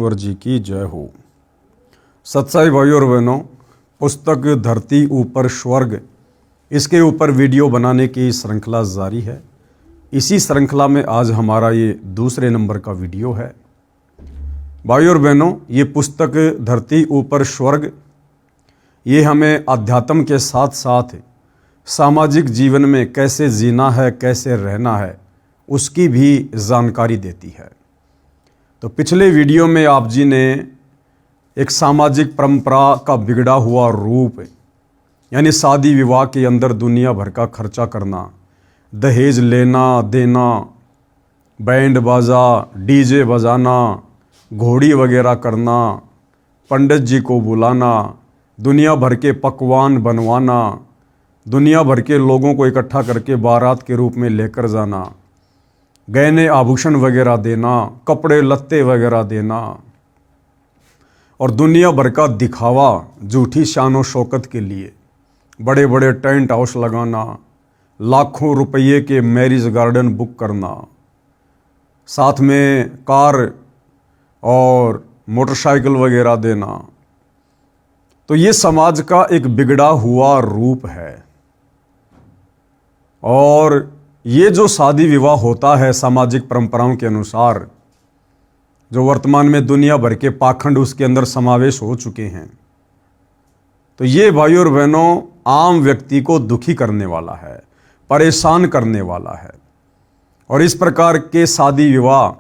परमेश्वर जी की जय हो। सत्साई भाइयों और बहनों, पुस्तक धरती ऊपर स्वर्ग, इसके ऊपर वीडियो बनाने की श्रृंखला जारी है। इसी श्रृंखला में आज हमारा ये दूसरे नंबर का वीडियो है। भाइयों और बहनों, ये पुस्तक धरती ऊपर स्वर्ग, ये हमें अध्यात्म के साथ साथ सामाजिक जीवन में कैसे जीना है, कैसे रहना है, उसकी भी जानकारी देती है। तो पिछले वीडियो में आप जी ने एक सामाजिक परंपरा का बिगड़ा हुआ रूप, यानी शादी विवाह के अंदर दुनिया भर का खर्चा करना, दहेज लेना देना, बैंड बाजा डीजे बजाना, घोड़ी वगैरह करना, पंडित जी को बुलाना, दुनिया भर के पकवान बनवाना, दुनिया भर के लोगों को इकट्ठा करके बारात के रूप में लेकर जाना, गहने आभूषण वगैरह देना, कपड़े लत्ते वगैरह देना और दुनिया भर का दिखावा झूठी शान और शौकत के लिए बड़े बड़े टेंट हाउस लगाना, लाखों रुपये के मैरिज गार्डन बुक करना, साथ में कार और मोटरसाइकिल वगैरह देना। तो ये समाज का एक बिगड़ा हुआ रूप है। और ये जो शादी विवाह होता है सामाजिक परंपराओं के अनुसार, जो वर्तमान में दुनिया भर के पाखंड उसके अंदर समावेश हो चुके हैं, तो ये भाइयों और बहनों आम व्यक्ति को दुखी करने वाला है, परेशान करने वाला है। और इस प्रकार के शादी विवाह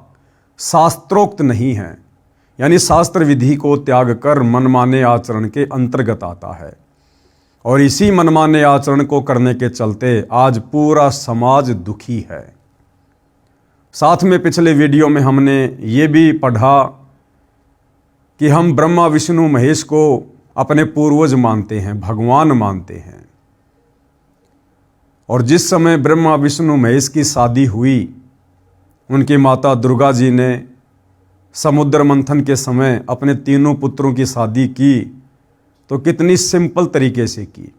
शास्त्रोक्त नहीं है, यानी शास्त्र विधि को त्याग कर मनमाने आचरण के अंतर्गत आता है। और इसी मनमाने आचरण को करने के चलते आज पूरा समाज दुखी है। साथ में पिछले वीडियो में हमने ये भी पढ़ा कि हम ब्रह्मा विष्णु महेश को अपने पूर्वज मानते हैं, भगवान मानते हैं। और जिस समय ब्रह्मा विष्णु महेश की शादी हुई, उनकी माता दुर्गा जी ने समुद्र मंथन के समय अपने तीनों पुत्रों की शादी की तो कितनी सिंपल तरीके से की।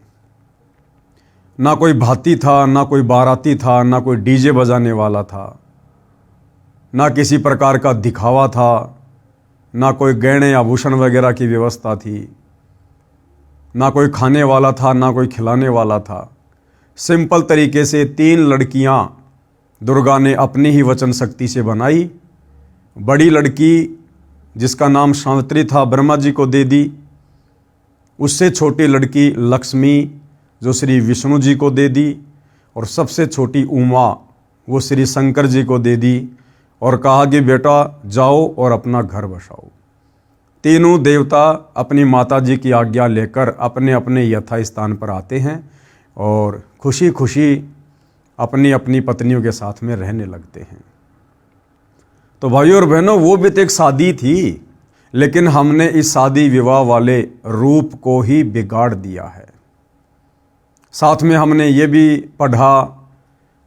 ना कोई भाती था, ना कोई बाराती था, ना कोई डीजे बजाने वाला था, ना किसी प्रकार का दिखावा था, ना कोई गहने आभूषण वगैरह की व्यवस्था थी, ना कोई खाने वाला था, ना कोई खिलाने वाला था। सिंपल तरीके से 3 लड़कियां दुर्गा ने अपनी ही वचन शक्ति से बनाई। बड़ी लड़की जिसका नाम सावित्री था ब्रह्मा जी को दे दी, उससे छोटी लड़की लक्ष्मी जो श्री विष्णु जी को दे दी, और सबसे छोटी उमा वो श्री शंकर जी को दे दी। और कहा कि बेटा जाओ और अपना घर बसाओ। तीनों देवता अपनी माता जी की आज्ञा लेकर अपने अपने यथा स्थान पर आते हैं और खुशी खुशी अपनी अपनी पत्नियों के साथ में रहने लगते हैं। तो भाइयों और बहनों, वो भी तो एक शादी थी, लेकिन हमने इस शादी विवाह वाले रूप को ही बिगाड़ दिया है। साथ में हमने ये भी पढ़ा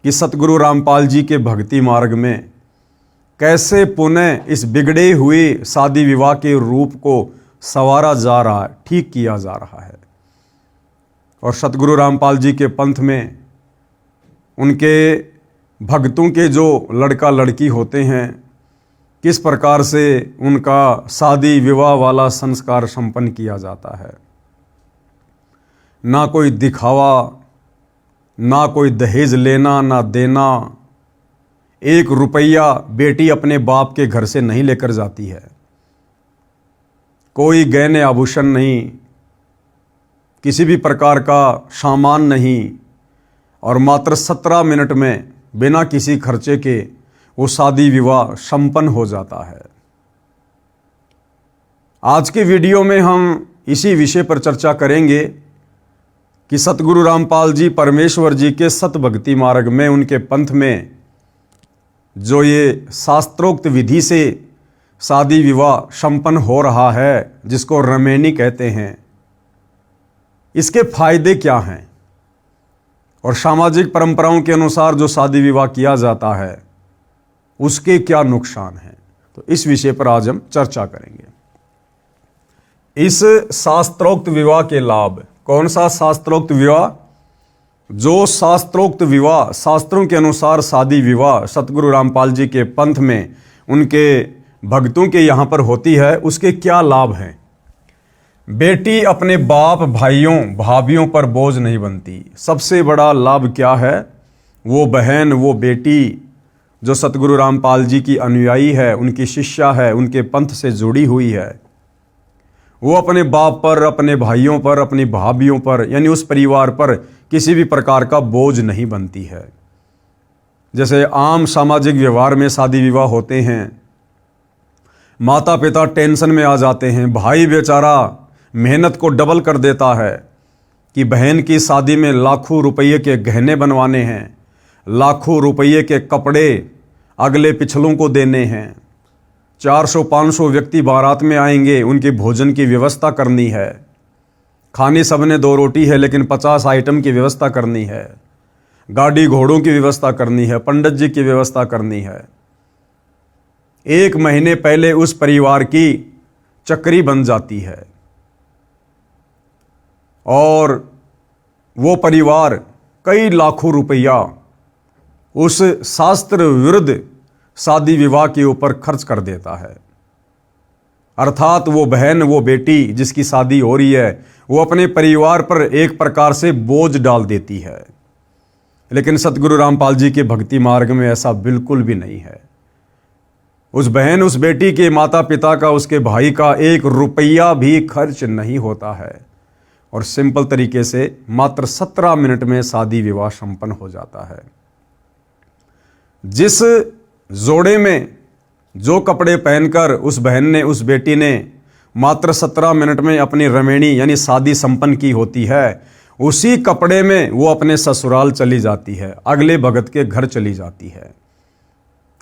कि सतगुरु रामपाल जी के भक्ति मार्ग में कैसे पुनः इस बिगड़े हुए शादी विवाह के रूप को संवारा जा रहा है, ठीक किया जा रहा है। और सतगुरु रामपाल जी के पंथ में उनके भक्तों के जो लड़का लड़की होते हैं, किस प्रकार से उनका शादी विवाह वाला संस्कार संपन्न किया जाता है। ना कोई दिखावा, ना कोई दहेज लेना ना देना। 1 रुपया बेटी अपने बाप के घर से नहीं लेकर जाती है। कोई गहने आभूषण नहीं, किसी भी प्रकार का सामान नहीं, और मात्र 17 मिनट में बिना किसी खर्चे के वो शादी विवाह संपन्न हो जाता है। आज के वीडियो में हम इसी विषय पर चर्चा करेंगे कि सतगुरु रामपाल जी परमेश्वर जी के सत भक्ति मार्ग में, उनके पंथ में जो ये शास्त्रोक्त विधि से शादी विवाह संपन्न हो रहा है, जिसको रमेनी कहते हैं, इसके फायदे क्या हैं और सामाजिक परंपराओं के अनुसार जो शादी विवाह किया जाता है उसके क्या नुकसान हैं। तो इस विषय पर आज हम चर्चा करेंगे। इस शास्त्रोक्त विवाह के लाभ। कौन सा शास्त्रोक्त विवाह? जो शास्त्रोक्त विवाह, शास्त्रों के अनुसार शादी विवाह सतगुरु रामपाल जी के पंथ में उनके भक्तों के यहाँ पर होती है उसके क्या लाभ हैं। बेटी अपने बाप भाइयों भाभियों पर बोझ नहीं बनती। सबसे बड़ा लाभ क्या है? वो बहन, वो बेटी जो सतगुरु रामपाल जी की अनुयायी है, उनकी शिष्या है, उनके पंथ से जुड़ी हुई है, वो अपने बाप पर, अपने भाइयों पर, अपनी भाभियों पर, यानी उस परिवार पर किसी भी प्रकार का बोझ नहीं बनती है। जैसे आम सामाजिक व्यवहार में शादी विवाह होते हैं, माता पिता टेंशन में आ जाते हैं, भाई बेचारा मेहनत को डबल कर देता है कि बहन की शादी में लाखों रुपये के गहने बनवाने हैं, लाखों रुपये के कपड़े अगले पिछलों को देने हैं, 400-500 व्यक्ति बारात में आएंगे, उनके भोजन की व्यवस्था करनी है, खानी सबने 2 रोटी है लेकिन 50 आइटम की व्यवस्था करनी है, गाड़ी घोड़ों की व्यवस्था करनी है, पंडित जी की व्यवस्था करनी है। 1 महीने पहले उस परिवार की चक्री बन जाती है और वो परिवार कई लाखों रुपया उस शास्त्र विरुद्ध शादी विवाह के ऊपर खर्च कर देता है। अर्थात वो बहन, वो बेटी जिसकी शादी हो रही है, वो अपने परिवार पर एक प्रकार से बोझ डाल देती है। लेकिन सतगुरु रामपाल जी के भक्ति मार्ग में ऐसा बिल्कुल भी नहीं है। उस बहन, उस बेटी के माता पिता का, उसके भाई का 1 रुपया भी खर्च नहीं होता है और सिंपल तरीके से मात्र 17 मिनट में शादी विवाह संपन्न हो जाता है। जिस जोड़े में जो कपड़े पहनकर उस बहन ने, उस बेटी ने मात्र 17 मिनट में अपनी रमेणी यानी शादी संपन्न की होती है, उसी कपड़े में वो अपने ससुराल चली जाती है, अगले भगत के घर चली जाती है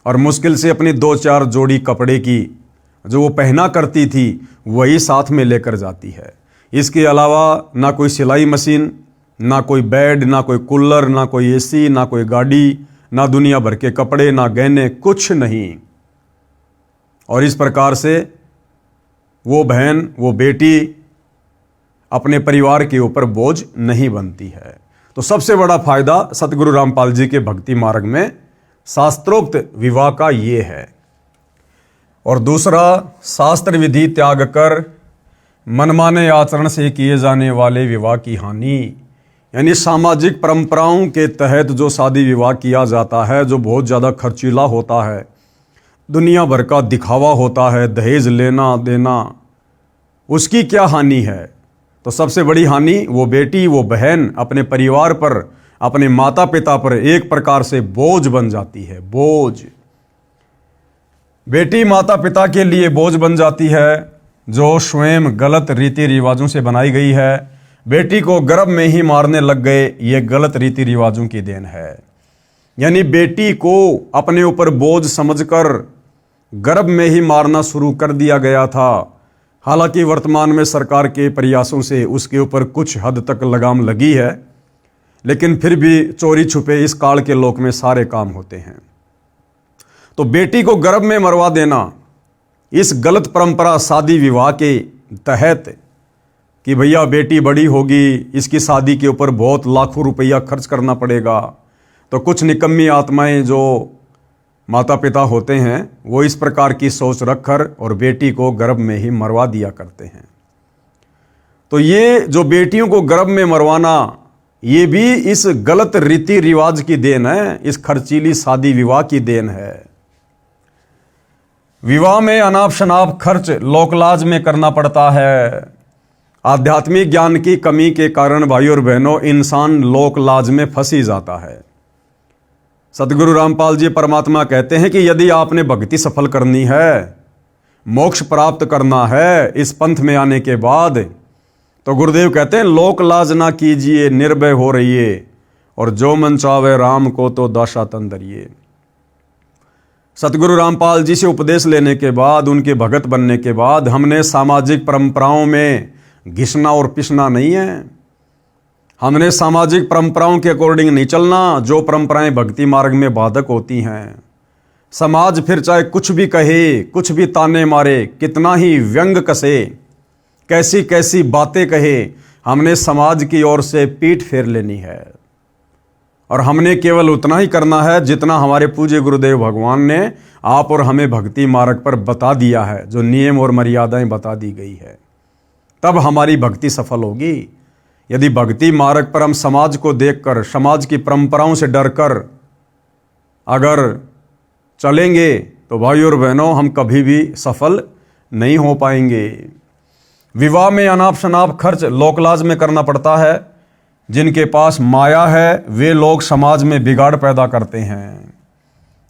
और मुश्किल से अपनी 2-4 जोड़ी कपड़े की जो वो पहना करती थी वही साथ में लेकर जाती है। इसके अलावा ना कोई सिलाई मशीन, ना कोई बेड, ना कोई कूलर, ना कोई एसी, ना कोई गाड़ी, ना दुनिया भर के कपड़े, ना गहने, कुछ नहीं। और इस प्रकार से वो बहन, वो बेटी अपने परिवार के ऊपर बोझ नहीं बनती है। तो सबसे बड़ा फायदा सतगुरु रामपाल जी के भक्ति मार्ग में शास्त्रोक्त विवाह का ये है। और दूसरा, शास्त्र विधि त्याग कर मनमाने आचरण से किए जाने वाले विवाह की हानि, यानी सामाजिक परंपराओं के तहत जो शादी विवाह किया जाता है, जो बहुत ज़्यादा खर्चीला होता है, दुनिया भर का दिखावा होता है, दहेज लेना देना, उसकी क्या हानि है? तो सबसे बड़ी हानि वो बेटी, वो बहन अपने परिवार पर, अपने माता पिता पर एक प्रकार से बोझ बन जाती है। बोझ, बेटी माता पिता के लिए बोझ बन जाती है जो स्वयं गलत रीति रिवाजों से बनाई गई है। बेटी को गर्भ में ही मारने लग गए, ये गलत रीति रिवाजों की देन है। यानी बेटी को अपने ऊपर बोझ समझकर गर्भ में ही मारना शुरू कर दिया गया था। हालांकि वर्तमान में सरकार के प्रयासों से उसके ऊपर कुछ हद तक लगाम लगी है, लेकिन फिर भी चोरी छुपे इस काल के लोक में सारे काम होते हैं। तो बेटी को गर्भ में मरवा देना, इस गलत परंपरा शादी विवाह के तहत कि भैया बेटी बड़ी होगी, इसकी शादी के ऊपर बहुत लाखों रुपया खर्च करना पड़ेगा, तो कुछ निकम्मी आत्माएं जो माता पिता होते हैं वो इस प्रकार की सोच रखकर और बेटी को गर्भ में ही मरवा दिया करते हैं। तो ये जो बेटियों को गर्भ में मरवाना, ये भी इस गलत रीति रिवाज की देन है, इस खर्चीली शादी विवाह की देन है। विवाह में अनाप शनाप खर्च लोकलाज में करना पड़ता है। आध्यात्मिक ज्ञान की कमी के कारण भाई और बहनों इंसान लोक लाज में फंस ही जाता है। सतगुरु रामपाल जी परमात्मा कहते हैं कि यदि आपने भक्ति सफल करनी है, मोक्ष प्राप्त करना है इस पंथ में आने के बाद, तो गुरुदेव कहते हैं लोक लाज ना कीजिए, निर्भय हो रहिए, और जो मन चावे राम को तो दाशा तन धरिए। सतगुरु रामपाल जी से उपदेश लेने के बाद, उनके भगत बनने के बाद हमने सामाजिक परंपराओं में घिसना और पिसना नहीं है। हमने सामाजिक परंपराओं के अकॉर्डिंग नहीं चलना, जो परंपराएं भक्ति मार्ग में बाधक होती हैं। समाज फिर चाहे कुछ भी कहे, कुछ भी ताने मारे, कितना ही व्यंग कसे, कैसी कैसी बातें कहे, हमने समाज की ओर से पीठ फेर लेनी है। और हमने केवल उतना ही करना है जितना हमारे पूज्य गुरुदेव भगवान ने आप और हमें भक्ति मार्ग पर बता दिया है, जो नियम और मर्यादाएं बता दी गई है। तब हमारी भक्ति सफल होगी। यदि भक्ति मार्ग पर हम समाज को देखकर, समाज की परंपराओं से डरकर अगर चलेंगे तो भाई और बहनों हम कभी भी सफल नहीं हो पाएंगे। विवाह में अनाप शनाप खर्च लोकलाज में करना पड़ता है। जिनके पास माया है वे लोग समाज में बिगाड़ पैदा करते हैं।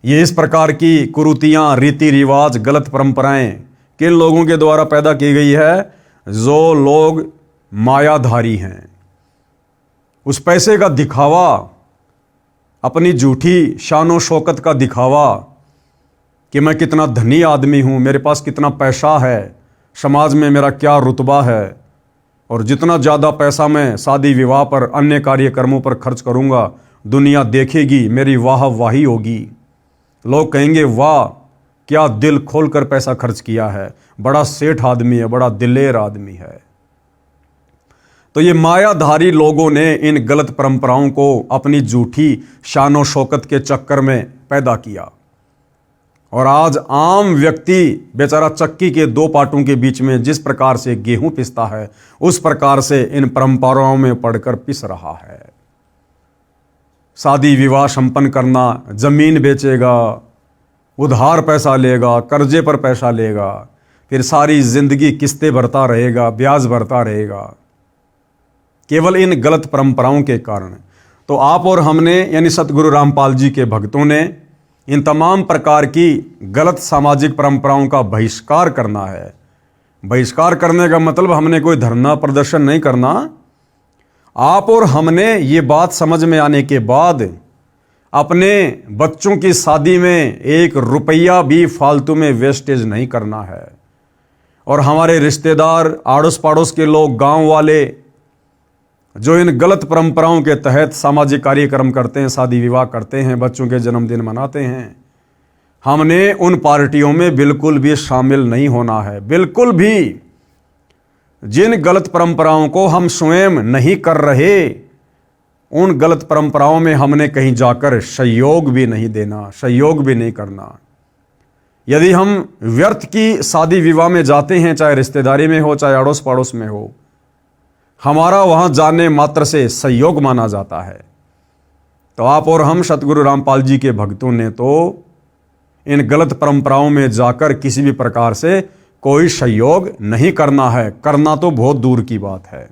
ये इस प्रकार की कुरीतियाँ, रीति रिवाज, गलत परंपराएं किन लोगों के द्वारा पैदा की गई है? जो लोग मायाधारी हैं। उस पैसे का दिखावा, अपनी झूठी शानो शौकत का दिखावा कि मैं कितना धनी आदमी हूँ, मेरे पास कितना पैसा है, समाज में मेरा क्या रुतबा है, और जितना ज़्यादा पैसा मैं शादी विवाह पर, अन्य कार्यक्रमों पर खर्च करूँगा, दुनिया देखेगी, मेरी वाह वाही होगी। लोग कहेंगे वाह क्या दिल खोल कर पैसा खर्च किया है, बड़ा सेठ आदमी है, बड़ा दिलेर आदमी है। तो ये मायाधारी लोगों ने इन गलत परंपराओं को अपनी झूठी शानो शौकत के चक्कर में पैदा किया। और आज आम व्यक्ति बेचारा चक्की के दो पाटों के बीच में जिस प्रकार से गेहूं पिसता है, उस प्रकार से इन परंपराओं में पड़कर पिस रहा है। शादी विवाह संपन्न करना, जमीन बेचेगा, उधार पैसा लेगा, कर्जे पर पैसा लेगा, फिर सारी जिंदगी किस्तें भरता रहेगा, ब्याज भरता रहेगा, केवल इन गलत परंपराओं के कारण। तो आप और हमने यानी सतगुरु रामपाल जी के भक्तों ने इन तमाम प्रकार की गलत सामाजिक परंपराओं का बहिष्कार करना है। बहिष्कार करने का मतलब हमने कोई धरना प्रदर्शन नहीं करना। आप और हमने ये बात समझ में आने के बाद अपने बच्चों की शादी में 1 रुपया भी फालतू में वेस्टेज नहीं करना है। और हमारे रिश्तेदार, आड़ोस पड़ोस के लोग, गांव वाले जो इन गलत परंपराओं के तहत सामाजिक कार्यक्रम करते हैं, शादी विवाह करते हैं, बच्चों के जन्मदिन मनाते हैं, हमने उन पार्टियों में बिल्कुल भी शामिल नहीं होना है। बिल्कुल भी। जिन गलत परंपराओं को हम स्वयं नहीं कर रहे, उन गलत परंपराओं में हमने कहीं जाकर सहयोग भी नहीं देना, सहयोग भी नहीं करना। यदि हम व्यर्थ की शादी विवाह में जाते हैं, चाहे रिश्तेदारी में हो, चाहे अड़ोस पड़ोस में हो, हमारा वहां जाने मात्र से सहयोग माना जाता है। तो आप और हम सतगुरु रामपाल जी के भक्तों ने तो इन गलत परंपराओं में जाकर किसी भी प्रकार से कोई सहयोग नहीं करना है। करना तो बहुत दूर की बात है।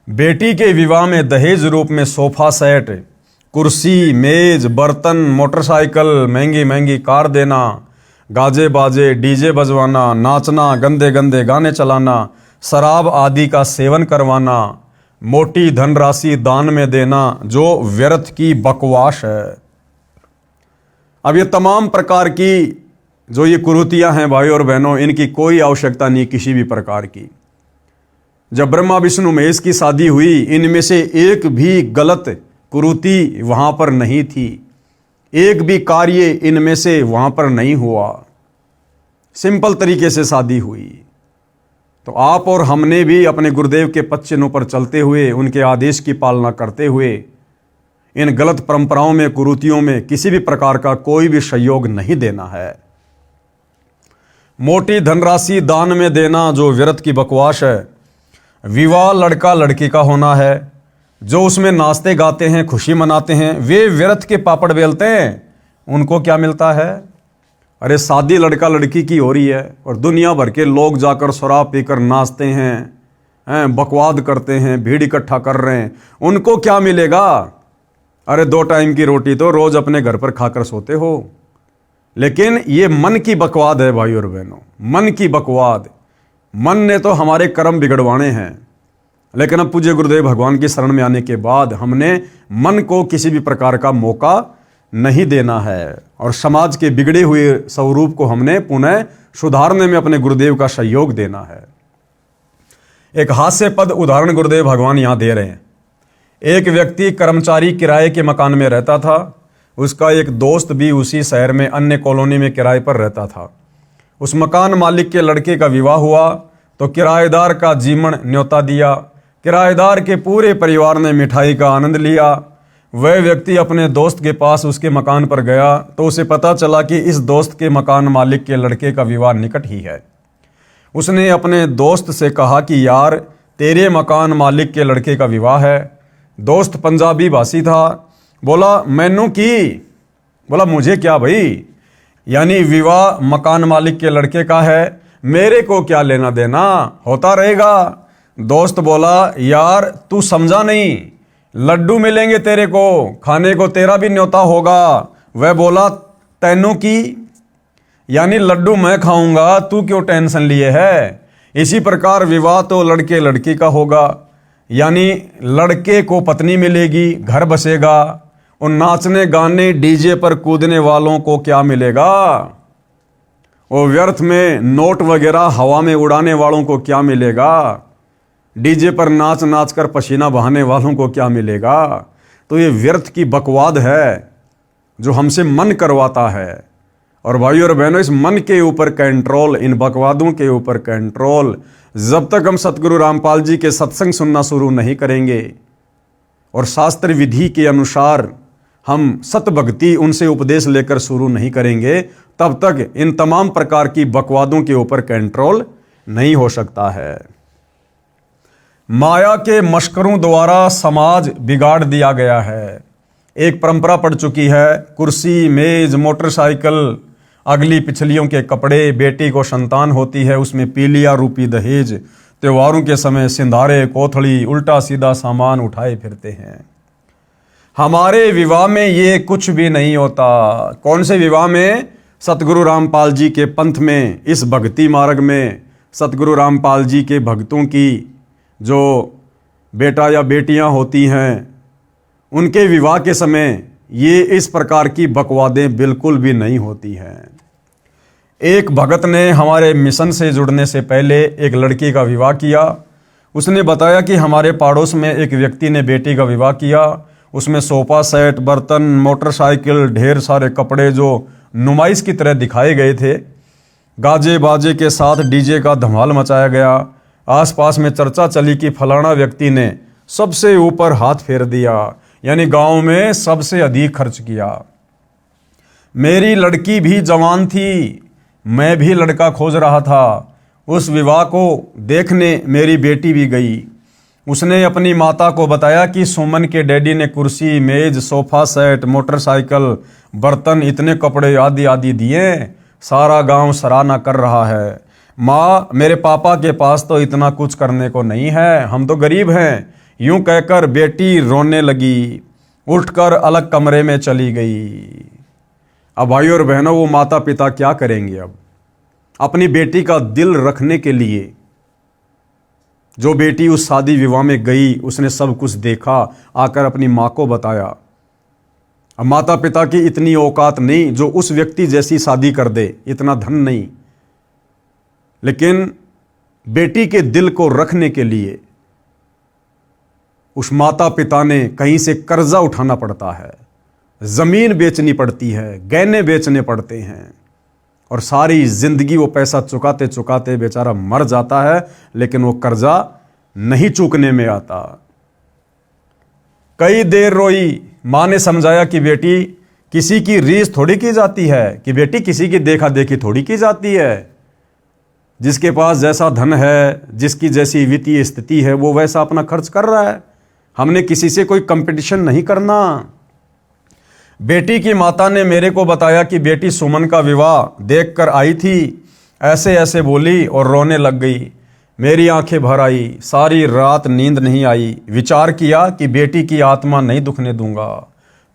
बेटी के विवाह में दहेज रूप में सोफा सेट, कुर्सी, मेज, बर्तन, मोटरसाइकिल, महंगी महंगी कार देना, गाजे बाजे, डीजे बजवाना, नाचना, गंदे गंदे गाने चलाना, शराब आदि का सेवन करवाना, मोटी धनराशि दान में देना, जो व्यर्थ की बकवास है। अब ये तमाम प्रकार की जो ये कुरीतियां हैं भाई और बहनों, इनकी कोई आवश्यकता नहीं किसी भी प्रकार की। जब ब्रह्मा विष्णु महेश की शादी हुई, इनमें से एक भी गलत कुरीति वहां पर नहीं थी, एक भी कार्य इनमें से वहां पर नहीं हुआ। सिंपल तरीके से शादी हुई। तो आप और हमने भी अपने गुरुदेव के पद चिन्हों पर चलते हुए, उनके आदेश की पालना करते हुए, इन गलत परंपराओं में, कुरीतियों में किसी भी प्रकार का कोई भी सहयोग नहीं देना है। मोटी धनराशि दान में देना जो व्यर्थ की बकवास है। विवाह लड़का लड़की का होना है, जो उसमें नाचते गाते हैं, खुशी मनाते हैं, वे व्यर्थ के पापड़ बेलते हैं। उनको क्या मिलता है? अरे शादी लड़का लड़की की हो रही है और दुनिया भर के लोग जाकर शराब पीकर नाचते हैं, बकवाद करते हैं, भीड़ इकट्ठा कर रहे हैं। उनको क्या मिलेगा? अरे 2 टाइम की रोटी तो रोज अपने घर पर खाकर सोते हो। लेकिन ये मन की बकवाद है भाई और बहनों, मन की बकवाद। मन ने तो हमारे कर्म बिगड़वाने हैं, लेकिन अब पूज्य गुरुदेव भगवान की शरण में आने के बाद हमने मन को किसी भी प्रकार का मौका नहीं देना है और समाज के बिगड़े हुए स्वरूप को हमने पुनः सुधारने में अपने गुरुदेव का सहयोग देना है। एक हास्यपद उदाहरण गुरुदेव भगवान यहां दे रहे हैं। एक व्यक्ति कर्मचारी किराए के मकान में रहता था। उसका एक दोस्त भी उसी शहर में अन्य कॉलोनी में किराए पर रहता था। उस मकान मालिक के लड़के का विवाह हुआ तो किराएदार का जीवन न्योता दिया। किराएदार के पूरे परिवार ने मिठाई का आनंद लिया। वह व्यक्ति अपने दोस्त के पास उसके मकान पर गया तो उसे पता चला कि इस दोस्त के मकान मालिक के लड़के का विवाह निकट ही है। उसने अपने दोस्त से कहा कि यार, तेरे मकान मालिक के लड़के का विवाह है। दोस्त पंजाबी भाषी था, बोला मैनू की? बोला मुझे क्या भाई, यानी विवाह मकान मालिक के लड़के का है, मेरे को क्या लेना देना, होता रहेगा। दोस्त बोला यार तू समझा नहीं, लड्डू मिलेंगे तेरे को, खाने को तेरा भी न्योता होगा। वह बोला तैनू की, यानी लड्डू मैं खाऊंगा, तू क्यों टेंशन लिए है। इसी प्रकार विवाह तो लड़के लड़की का होगा, यानी लड़के को पत्नी मिलेगी, घर बसेगा, और नाचने गाने डीजे पर कूदने वालों को क्या मिलेगा, और व्यर्थ में नोट वगैरह हवा में उड़ाने वालों को क्या मिलेगा, डीजे पर नाच नाच कर पसीना बहाने वालों को क्या मिलेगा। तो ये व्यर्थ की बकवाद है जो हमसे मन करवाता है। और भाइयों और बहनों, इस मन के ऊपर कंट्रोल, इन बकवादों के ऊपर कंट्रोल, जब तक हम सतगुरु रामपाल जी के सत्संग सुनना शुरू नहीं करेंगे और शास्त्र विधि के अनुसार हम सत भक्ति उनसे उपदेश लेकर शुरू नहीं करेंगे, तब तक इन तमाम प्रकार की बकवादों के ऊपर कंट्रोल नहीं हो सकता है। माया के मशकरों द्वारा समाज बिगाड़ दिया गया है। एक परंपरा पड़ चुकी है, कुर्सी, मेज, मोटरसाइकिल, अगली पिछलियों के कपड़े, बेटी को संतान होती है उसमें पीलिया रूपी दहेज, त्योहारों के समय सिंधारे, कोथड़ी, उल्टा सीधा सामान उठाए फिरते हैं। हमारे विवाह में ये कुछ भी नहीं होता। कौन से विवाह में? सतगुरु रामपाल जी के पंथ में, इस भक्ति मार्ग में सतगुरु रामपाल जी के भक्तों की जो बेटा या बेटियां होती हैं, उनके विवाह के समय ये इस प्रकार की बकवादें बिल्कुल भी नहीं होती हैं। एक भगत ने हमारे मिशन से जुड़ने से पहले एक लड़की का विवाह किया। उसने बताया कि हमारे पड़ोस में एक व्यक्ति ने बेटी का विवाह किया, उसमें सोफा सेट, बर्तन, मोटरसाइकिल, ढेर सारे कपड़े जो नुमाइश की तरह दिखाए गए थे, गाजे बाजे के साथ डीजे का धमाल मचाया गया। आसपास में चर्चा चली कि फलाना व्यक्ति ने सबसे ऊपर हाथ फेर दिया, यानी गांव में सबसे अधिक खर्च किया। मेरी लड़की भी जवान थी, मैं भी लड़का खोज रहा था। उस विवाह को देखने मेरी बेटी भी गई। उसने अपनी माता को बताया कि सुमन के डैडी ने कुर्सी, मेज, सोफा सेट, मोटरसाइकिल, बर्तन, इतने कपड़े आदि आदि दिए, सारा गांव सराहना कर रहा है। माँ, मेरे पापा के पास तो इतना कुछ करने को नहीं है, हम तो गरीब हैं। यूं कहकर बेटी रोने लगी, उठकर अलग कमरे में चली गई। अब भाइयों और बहनों, वो माता पिता क्या करेंगे? अब अपनी बेटी का दिल रखने के लिए जो बेटी उस शादी विवाह में गई, उसने सब कुछ देखा, आकर अपनी माँ को बताया। अब माता पिता की इतनी औकात नहीं जो उस व्यक्ति जैसी शादी कर दे, इतना धन नहीं, लेकिन बेटी के दिल को रखने के लिए उस माता पिता ने कहीं से कर्जा उठाना पड़ता है, जमीन बेचनी पड़ती है, गहने बेचने पड़ते हैं, और सारी जिंदगी वो पैसा चुकाते चुकाते बेचारा मर जाता है, लेकिन वो कर्जा नहीं चूकने में आता। कई देर रोई, मां ने समझाया कि बेटी, किसी की रीस थोड़ी की जाती है, कि बेटी किसी की देखा देखी थोड़ी की जाती है। जिसके पास जैसा धन है, जिसकी जैसी वित्तीय स्थिति है, वो वैसा अपना खर्च कर रहा है। हमने किसी से कोई कंपटीशन नहीं करना। बेटी की माता ने मेरे को बताया कि बेटी सुमन का विवाह देखकर आई थी, ऐसे ऐसे बोली और रोने लग गई। मेरी आंखें भर आई, सारी रात नींद नहीं आई। विचार किया कि बेटी की आत्मा नहीं दुखने दूंगा,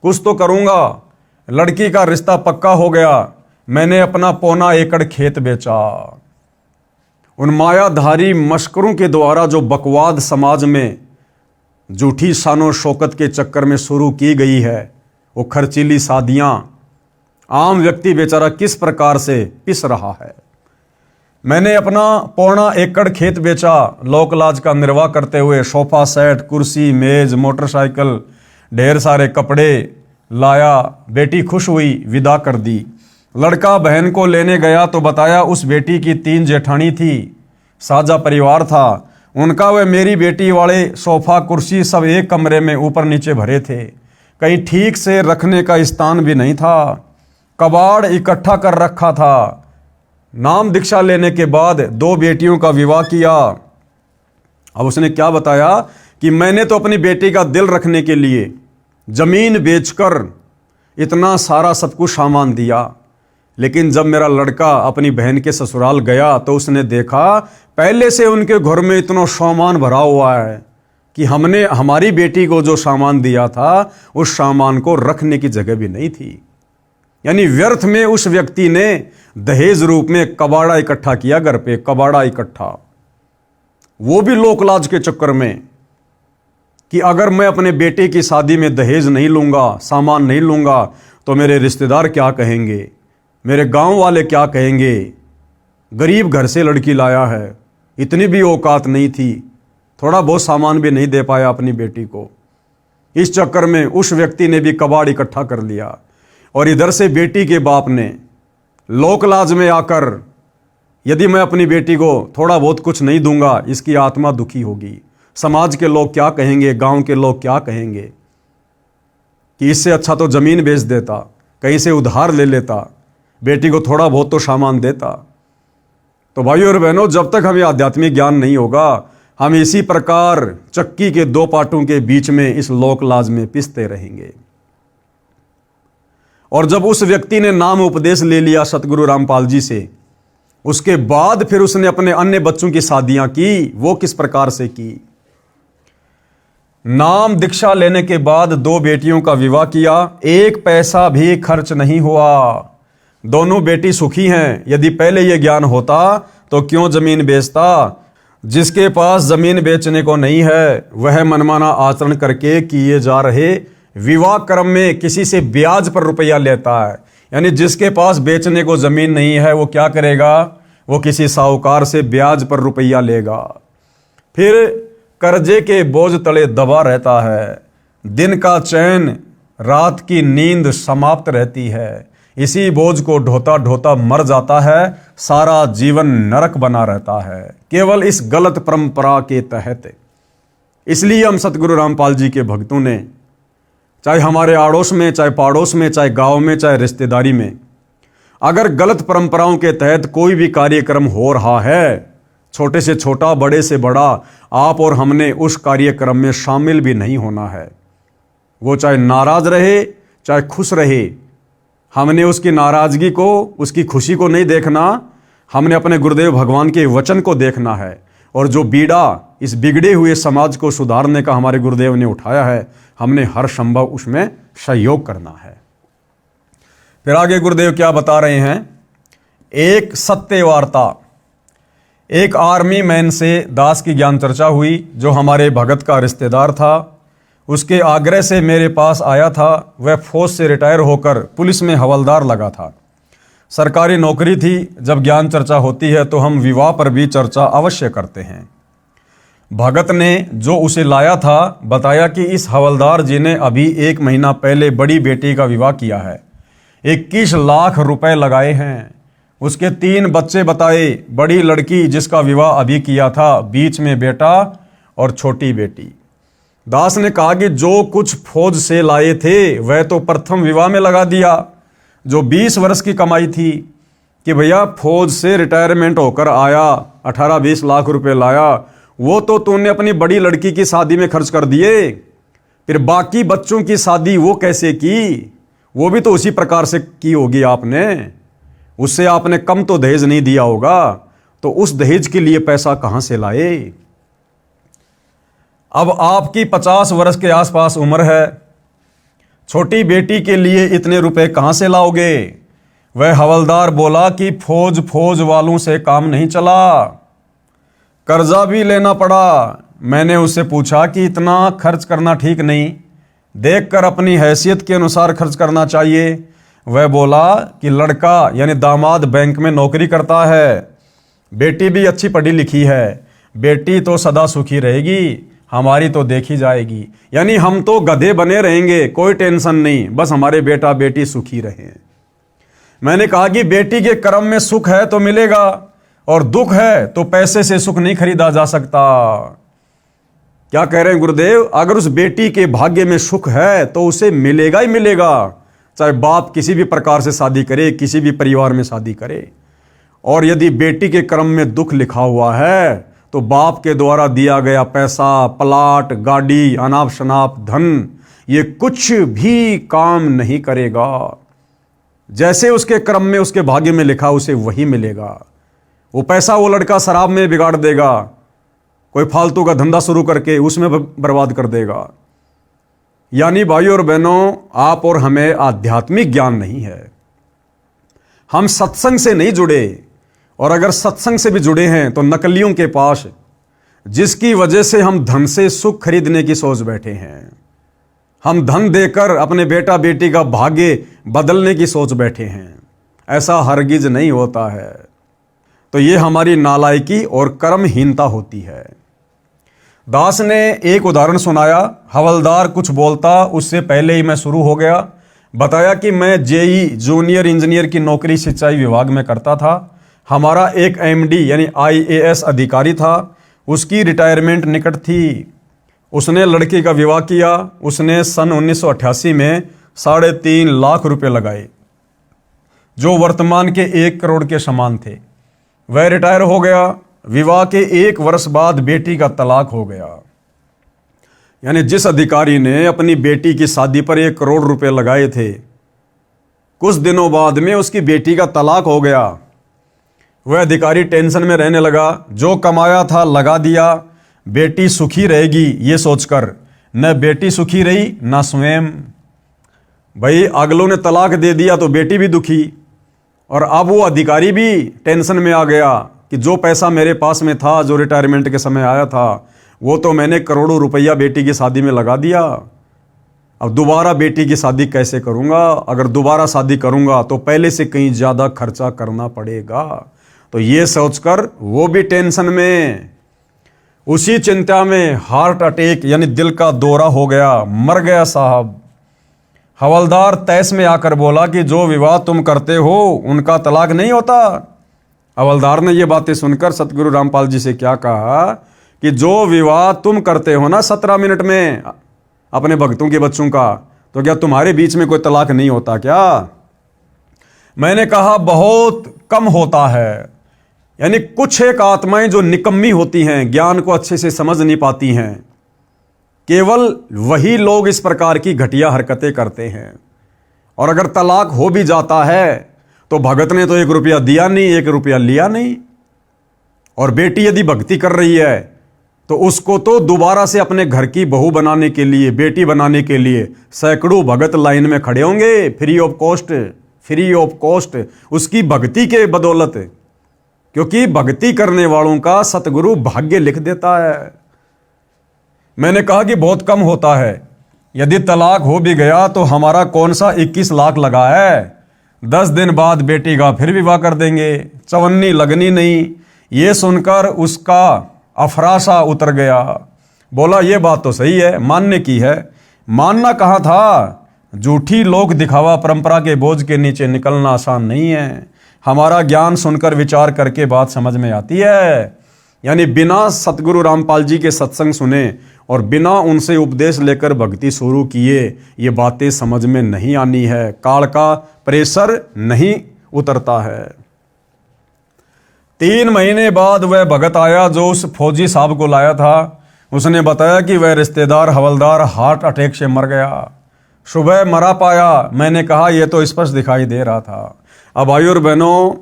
कुछ तो करूंगा। लड़की का रिश्ता पक्का हो गया। मैंने अपना 1.25 एकड़ खेत बेचा। उन मायाधारी मशकरों के द्वारा जो बकवाद समाज में झूठी शानो शौकत के चक्कर में शुरू की गई है, वो खर्चीली शादियां, आम व्यक्ति बेचारा किस प्रकार से पिस रहा है। मैंने अपना 1.25 एकड़ खेत बेचा, लोक लाज का निर्वाह करते हुए सोफा सेट, कुर्सी, मेज, मोटरसाइकिल, ढेर सारे कपड़े लाया। बेटी खुश हुई, विदा कर दी। लड़का बहन को लेने गया तो बताया उस बेटी की 3 जेठानी थी, साझा परिवार था उनका। वे मेरी बेटी वाले सोफा कुर्सी सब एक कमरे में ऊपर नीचे भरे थे। कहीं ठीक से रखने का स्थान भी नहीं था, कबाड़ इकट्ठा कर रखा था। नाम दीक्षा लेने के बाद 2 बेटियों का विवाह किया। अब उसने क्या बताया कि मैंने तो अपनी बेटी का दिल रखने के लिए जमीन बेचकर इतना सारा सब कुछ सामान दिया, लेकिन जब मेरा लड़का अपनी बहन के ससुराल गया तो उसने देखा पहले से उनके घर में इतना सामान भरा हुआ है कि हमने हमारी बेटी को जो सामान दिया था उस सामान को रखने की जगह भी नहीं थी। यानी व्यर्थ में उस व्यक्ति ने दहेज रूप में कबाड़ा इकट्ठा किया, घर पे कबाड़ा इकट्ठा, वो भी लोकलाज के चक्कर में कि अगर मैं अपने बेटे की शादी में दहेज नहीं लूंगा, सामान नहीं लूंगा तो मेरे रिश्तेदार क्या कहेंगे, मेरे गांव वाले क्या कहेंगे, गरीब घर से लड़की लाया है, इतनी भी औकात नहीं थी, थोड़ा बहुत सामान भी नहीं दे पाया अपनी बेटी को। इस चक्कर में उस व्यक्ति ने भी कबाड़ इकट्ठा कर लिया और इधर से बेटी के बाप ने लोकलाज में आकर यदि मैं अपनी बेटी को थोड़ा बहुत कुछ नहीं दूंगा इसकी आत्मा दुखी होगी, समाज के लोग क्या कहेंगे, गांव के लोग क्या कहेंगे, कि इससे अच्छा तो जमीन बेच देता, कहीं से उधार ले लेता, बेटी को थोड़ा बहुत तो सामान देता। तो भाइयों और बहनों, जब तक हमें आध्यात्मिक ज्ञान नहीं होगा हम इसी प्रकार चक्की के 2 पाटों के बीच में इस लोकलाज में पिसते रहेंगे। और जब उस व्यक्ति ने नाम उपदेश ले लिया सतगुरु रामपाल जी से, उसके बाद फिर उसने अपने अन्य बच्चों की शादियां की। वो किस प्रकार से की? नाम दीक्षा लेने के बाद 2 बेटियों का विवाह किया, 1 पैसा भी खर्च नहीं हुआ, दोनों बेटी सुखी हैं। यदि पहले यह ज्ञान होता तो क्यों जमीन बेचता? जिसके पास जमीन बेचने को नहीं है वह मनमाना आचरण करके किए जा रहे विवाह क्रम में किसी से ब्याज पर रुपया लेता है। यानी जिसके पास बेचने को जमीन नहीं है वो क्या करेगा? वो किसी साहूकार से ब्याज पर रुपया लेगा, फिर कर्जे के बोझ तले दबा रहता है, दिन का चैन रात की नींद समाप्त रहती है, इसी बोझ को ढोता ढोता मर जाता है, सारा जीवन नरक बना रहता है केवल इस गलत परंपरा के तहत। इसलिए हम सतगुरु रामपाल जी के भक्तों ने, चाहे हमारे आड़ोस में, चाहे पाड़ोस में, चाहे गांव में, चाहे रिश्तेदारी में, अगर गलत परंपराओं के तहत कोई भी कार्यक्रम हो रहा है, छोटे से छोटा, बड़े से बड़ा, आप और हमने उस कार्यक्रम में शामिल भी नहीं होना है। वो चाहे नाराज रहे चाहे खुश रहे, हमने उसकी नाराजगी को, उसकी खुशी को नहीं देखना, हमने अपने गुरुदेव भगवान के वचन को देखना है। और जो बीड़ा इस बिगड़े हुए समाज को सुधारने का हमारे गुरुदेव ने उठाया है, हमने हर संभव उसमें सहयोग करना है। फिर आगे गुरुदेव क्या बता रहे हैं? एक सत्य वार्ता। एक आर्मी मैन से दास की ज्ञान चर्चा हुई जो हमारे भगत का रिश्तेदार था। उसके आग्रह से मेरे पास आया था। वह फौज से रिटायर होकर पुलिस में हवलदार लगा था, सरकारी नौकरी थी। जब ज्ञान चर्चा होती है तो हम विवाह पर भी चर्चा अवश्य करते हैं। भगत ने जो उसे लाया था बताया कि इस हवलदार जी ने अभी 1 महीना पहले बड़ी बेटी का विवाह किया है, 21 लाख रुपए लगाए हैं। उसके 3 बच्चे बताए, बड़ी लड़की जिसका विवाह अभी किया था, बीच में बेटा और छोटी बेटी। दास ने कहा कि जो कुछ फौज से लाए थे वह तो प्रथम विवाह में लगा दिया, जो 20 वर्ष की कमाई थी, कि भैया फौज से रिटायरमेंट होकर आया, 18-20 लाख रुपए लाया, वो तो तूने अपनी बड़ी लड़की की शादी में खर्च कर दिए। फिर बाकी बच्चों की शादी वो कैसे की? वो भी तो उसी प्रकार से की होगी आपने, उससे आपने कम तो दहेज नहीं दिया होगा, तो उस दहेज के लिए पैसा कहां से लाए? अब आपकी 50 वर्ष के आसपास उम्र है, छोटी बेटी के लिए इतने रुपए कहां से लाओगे? वह हवलदार बोला कि फौज वालों से काम नहीं चला, कर्जा भी लेना पड़ा। मैंने उससे पूछा कि इतना खर्च करना ठीक नहीं, देखकर अपनी हैसियत के अनुसार खर्च करना चाहिए। वह बोला कि लड़का यानी दामाद बैंक में नौकरी करता है, बेटी भी अच्छी पढ़ी लिखी है, बेटी तो सदा सुखी रहेगी, हमारी तो देखी जाएगी। यानी हम तो गधे बने रहेंगे, कोई टेंशन नहीं, बस हमारे बेटा बेटी सुखी रहें। मैंने कहा कि बेटी के कर्म में सुख है तो मिलेगा, और दुख है तो पैसे से सुख नहीं खरीदा जा सकता। क्या कह रहे हैं गुरुदेव? अगर उस बेटी के भाग्य में सुख है तो उसे मिलेगा ही मिलेगा, चाहे बाप किसी भी प्रकार से शादी करे, किसी भी परिवार में शादी करे। और यदि बेटी के कर्म में दुख लिखा हुआ है तो बाप के द्वारा दिया गया पैसा, प्लाट, गाड़ी, अनाप शनाप धन, ये कुछ भी काम नहीं करेगा। जैसे उसके कर्म में, उसके भाग्य में लिखा, उसे वही मिलेगा। वो पैसा वो लड़का शराब में बिगाड़ देगा, कोई फालतू का धंधा शुरू करके उसमें बर्बाद कर देगा। यानी भाइयों और बहनों, आप और हमें आध्यात्मिक ज्ञान नहीं है, हम सत्संग से नहीं जुड़े। और अगर सत्संग से भी जुड़े हैं तो नकलियों के पास, जिसकी वजह से हम धन से सुख खरीदने की सोच बैठे हैं। हम धन देकर अपने बेटा बेटी का भाग्य बदलने की सोच बैठे हैं। ऐसा हरगिज नहीं होता है। तो ये हमारी नालायकी और कर्महीनता होती है। दास ने एक उदाहरण सुनाया। हवलदार कुछ बोलता उससे पहले ही मैं शुरू हो गया। बताया कि मैं जेई जूनियर इंजीनियर की नौकरी सिंचाई विभाग में करता था। हमारा एक एमडी यानी आईएएस अधिकारी था, उसकी रिटायरमेंट निकट थी। उसने लड़की का विवाह किया। उसने सन 1988 में 3.5 लाख रुपए लगाए, जो वर्तमान के 1 करोड़ के समान थे। वह रिटायर हो गया। विवाह के 1 वर्ष बाद बेटी का तलाक हो गया। यानी जिस अधिकारी ने अपनी बेटी की शादी पर 1 करोड़ रुपए लगाए थे, कुछ दिनों बाद में उसकी बेटी का तलाक हो गया। वह अधिकारी टेंशन में रहने लगा। जो कमाया था लगा दिया, बेटी सुखी रहेगी ये सोचकर। न बेटी सुखी रही न स्वयं। भाई अगलों ने तलाक दे दिया तो बेटी भी दुखी, और अब वो अधिकारी भी टेंशन में आ गया कि जो पैसा मेरे पास में था, जो रिटायरमेंट के समय आया था, वो तो मैंने करोड़ों रुपया बेटी की शादी में लगा दिया। अब दोबारा बेटी की शादी कैसे करूंगा? अगर दोबारा शादी करूंगा तो पहले से कहीं ज़्यादा खर्चा करना पड़ेगा। तो ये सोचकर वो भी टेंशन में, उसी चिंता में हार्ट अटैक यानी दिल का दौरा हो गया, मर गया साहब। हवलदार तैस में आकर बोला कि जो विवाह तुम करते हो उनका तलाक नहीं होता। हवलदार ने ये बातें सुनकर सतगुरु रामपाल जी से क्या कहा कि जो विवाह तुम करते हो ना 17 मिनट में अपने भक्तों के बच्चों का, तो क्या तुम्हारे बीच में कोई तलाक नहीं होता क्या? मैंने कहा बहुत कम होता है। यानी कुछ एक आत्माएं जो निकम्मी होती हैं, ज्ञान को अच्छे से समझ नहीं पाती हैं, केवल वही लोग इस प्रकार की घटिया हरकतें करते हैं। और अगर तलाक हो भी जाता है तो भगत ने तो 1 रुपया दिया नहीं, 1 रुपया लिया नहीं। और बेटी यदि भक्ति कर रही है तो उसको तो दोबारा से अपने घर की बहू बनाने के लिए, बेटी बनाने के लिए सैकड़ों भगत लाइन में खड़े होंगे, फ्री ऑफ कॉस्ट उसकी भक्ति के बदौलत। क्योंकि भक्ति करने वालों का सतगुरु भाग्य लिख देता है। मैंने कहा कि बहुत कम होता है। यदि तलाक हो भी गया तो हमारा कौन सा 21 लाख लगा है? 10 दिन बाद बेटी का फिर विवाह कर देंगे, चवन्नी लगनी नहीं। ये सुनकर उसका अफरासा उतर गया। बोला ये बात तो सही है, मानने की है। मानना कहाँ था? झूठी लोक दिखावा परंपरा के बोझ के नीचे निकलना आसान नहीं है। हमारा ज्ञान सुनकर विचार करके बात समझ में आती है। यानी बिना सतगुरु रामपाल जी के सत्संग सुने और बिना उनसे उपदेश लेकर भक्ति शुरू किए ये बातें समझ में नहीं आनी है। काल का प्रेशर नहीं उतरता है। 3 महीने बाद वह भगत आया जो उस फौजी साहब को लाया था। उसने बताया कि वह रिश्तेदार हवलदार हार्ट अटैक से मर गया। सुबह मरा पाया। मैंने कहा यह तो स्पष्ट दिखाई दे रहा था। अब भाइयों और बहनों,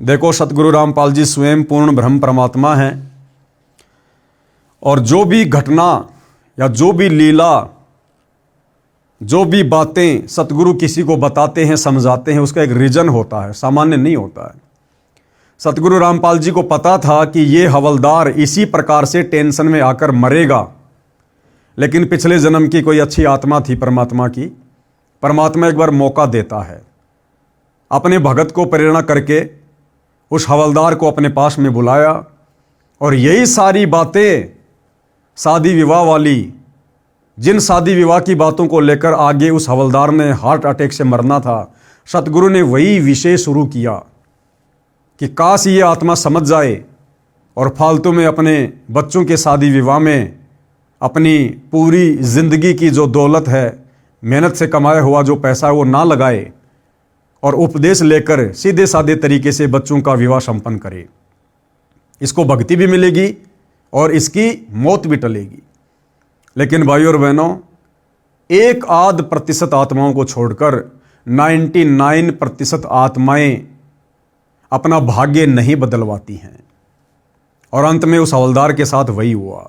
देखो सतगुरु रामपाल जी स्वयं पूर्ण ब्रह्म परमात्मा हैं, और जो भी घटना या जो भी लीला, जो भी बातें सतगुरु किसी को बताते हैं, समझाते हैं, उसका एक रीजन होता है, सामान्य नहीं होता है। सतगुरु रामपाल जी को पता था कि ये हवलदार इसी प्रकार से टेंशन में आकर मरेगा, लेकिन पिछले जन्म की कोई अच्छी आत्मा थी परमात्मा की। परमात्मा एक बार मौका देता है। अपने भगत को प्रेरणा करके उस हवलदार को अपने पास में बुलाया, और यही सारी बातें शादी विवाह वाली, जिन शादी विवाह की बातों को लेकर आगे उस हवलदार ने हार्ट अटैक से मरना था, सतगुरु ने वही विषय शुरू किया कि काश ये आत्मा समझ जाए और फालतू में अपने बच्चों के शादी विवाह में अपनी पूरी जिंदगी की जो दौलत है, मेहनत से कमाया हुआ जो पैसा है वो ना लगाए और उपदेश लेकर सीधे साधे तरीके से बच्चों का विवाह संपन्न करे। इसको भक्ति भी मिलेगी और इसकी मौत भी टलेगी। लेकिन भाइयों और बहनों, 1% आत्माओं को छोड़कर 99% आत्माएं अपना भाग्य नहीं बदलवाती हैं और अंत में उस हवलदार के साथ वही हुआ।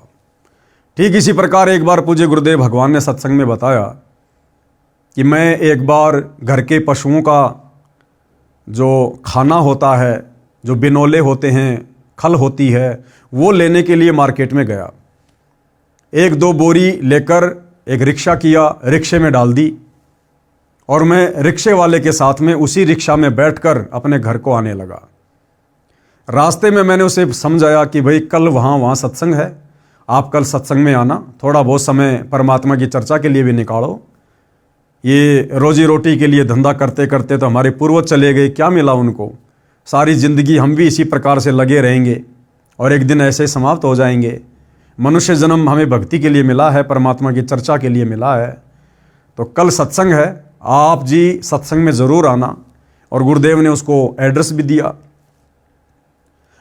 ठीक इसी प्रकार एक बार पूज्य गुरुदेव भगवान ने सत्संग में बताया कि मैं एक बार घर के पशुओं का जो खाना होता है, जो बिनोले होते हैं, खल होती है, वो लेने के लिए मार्केट में गया। 1-2 बोरी लेकर एक रिक्शा किया, रिक्शे में डाल दी और मैं रिक्शे वाले के साथ में उसी रिक्शा में बैठकर अपने घर को आने लगा। रास्ते में मैंने उसे समझाया कि भाई कल वहाँ सत्संग है, आप कल सत्संग में आना, थोड़ा बहुत समय परमात्मा की चर्चा के लिए भी निकालो। ये रोजी रोटी के लिए धंधा करते करते तो हमारे पूर्वज चले गए, क्या मिला उनको? सारी ज़िंदगी हम भी इसी प्रकार से लगे रहेंगे और एक दिन ऐसे समाप्त हो जाएंगे। मनुष्य जन्म हमें भक्ति के लिए मिला है, परमात्मा की चर्चा के लिए मिला है। तो कल सत्संग है, आप जी सत्संग में ज़रूर आना। और गुरुदेव ने उसको एड्रेस भी दिया।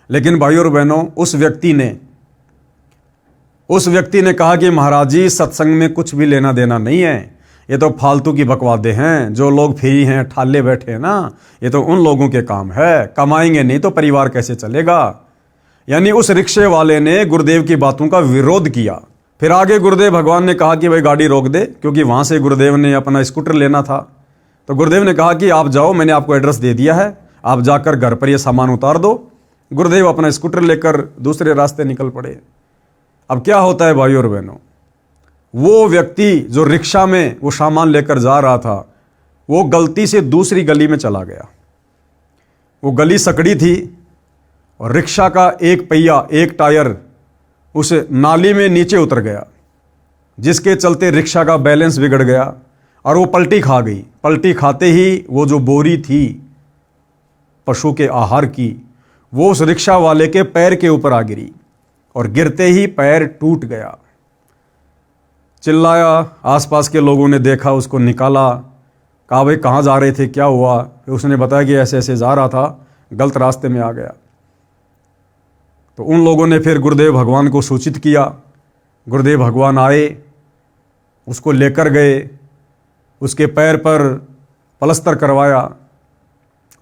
लेकिन भाइयों और बहनों, उस व्यक्ति ने कहा कि महाराज जी, सत्संग में कुछ भी लेना देना नहीं है, ये तो फालतू की बकवादे हैं। जो लोग फ्री हैं, ठाले बैठे हैं ना, ये तो उन लोगों के काम है, कमाएंगे नहीं तो परिवार कैसे चलेगा। यानी उस रिक्शे वाले ने गुरुदेव की बातों का विरोध किया। फिर आगे गुरुदेव भगवान ने कहा कि भाई गाड़ी रोक दे, क्योंकि वहां से गुरुदेव ने अपना स्कूटर लेना था। तो गुरुदेव ने कहा कि आप जाओ, मैंने आपको एड्रेस दे दिया है, आप जाकर घर पर ये सामान उतार दो। गुरुदेव अपना स्कूटर लेकर दूसरे रास्ते निकल पड़े। अब क्या होता है भाइयों और बहनों, वो व्यक्ति जो रिक्शा में वो सामान लेकर जा रहा था, वो गलती से दूसरी गली में चला गया। वो गली सकड़ी थी और रिक्शा का एक पहिया, एक टायर उस नाली में नीचे उतर गया, जिसके चलते रिक्शा का बैलेंस बिगड़ गया और वो पलटी खा गई। पलटी खाते ही वो जो बोरी थी पशु के आहार की, वो उस रिक्शा वाले के पैर के ऊपर आ गिरी और गिरते ही पैर टूट गया। चिल्लाया, आसपास के लोगों ने देखा, उसको निकाला, कहा भाई कहाँ जा रहे थे, क्या हुआ? फिर उसने बताया कि ऐसे ऐसे जा रहा था, गलत रास्ते में आ गया। तो उन लोगों ने फिर गुरुदेव भगवान को सूचित किया। गुरुदेव भगवान आए, उसको लेकर गए, उसके पैर पर पलस्तर करवाया,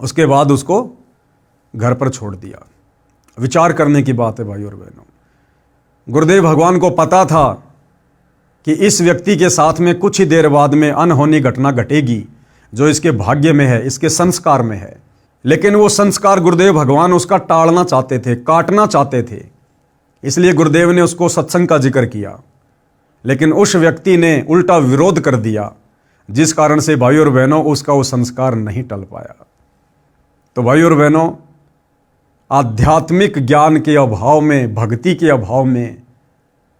उसके बाद उसको घर पर छोड़ दिया। विचार करने की बात है भाइयों और बहनों। गुरुदेव भगवान को पता था कि इस व्यक्ति के साथ में कुछ ही देर बाद में अनहोनी घटना घटेगी, जो इसके भाग्य में है, इसके संस्कार में है। लेकिन वो संस्कार गुरुदेव भगवान उसका टालना चाहते थे, काटना चाहते थे। इसलिए गुरुदेव ने उसको सत्संग का जिक्र किया, लेकिन उस व्यक्ति ने उल्टा विरोध कर दिया, जिस कारण से भाइयों और बहनों उसका वो संस्कार नहीं टल पाया। तो भाइयों और बहनों, आध्यात्मिक ज्ञान के अभाव में, भक्ति के अभाव में,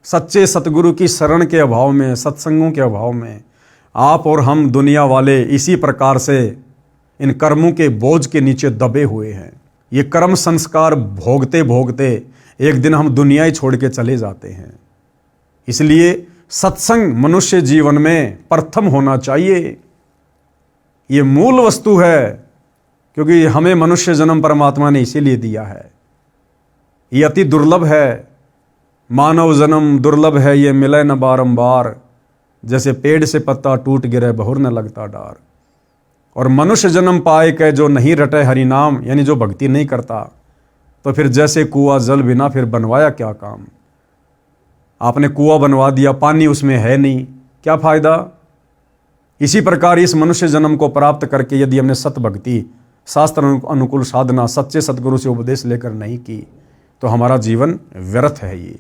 सच्चे सतगुरु की शरण के अभाव में, सत्संगों के अभाव में आप और हम दुनिया वाले इसी प्रकार से इन कर्मों के बोझ के नीचे दबे हुए हैं। ये कर्म संस्कार भोगते भोगते एक दिन हम दुनिया ही छोड़ के चले जाते हैं। इसलिए सत्संग मनुष्य जीवन में प्रथम होना चाहिए। ये मूल वस्तु है, क्योंकि हमें मनुष्य जन्म परमात्मा ने इसीलिए दिया है। ये अति दुर्लभ है, मानव जन्म दुर्लभ है, ये मिले न बारंबार, जैसे पेड़ से पत्ता टूट गिरे बहुर न लगता डार। और मनुष्य जन्म पाए के जो नहीं रटे हरि नाम, यानी जो भक्ति नहीं करता, तो फिर जैसे कुआं जल बिना फिर बनवाया क्या काम। आपने कुआं बनवा दिया, पानी उसमें है नहीं, क्या फायदा। इसी प्रकार इस मनुष्य जन्म को प्राप्त करके यदि हमने सत भक्ति, शास्त्र अनुकूल साधना, सच्चे सतगुरु से उपदेश लेकर नहीं की, तो हमारा जीवन व्यर्थ है। ये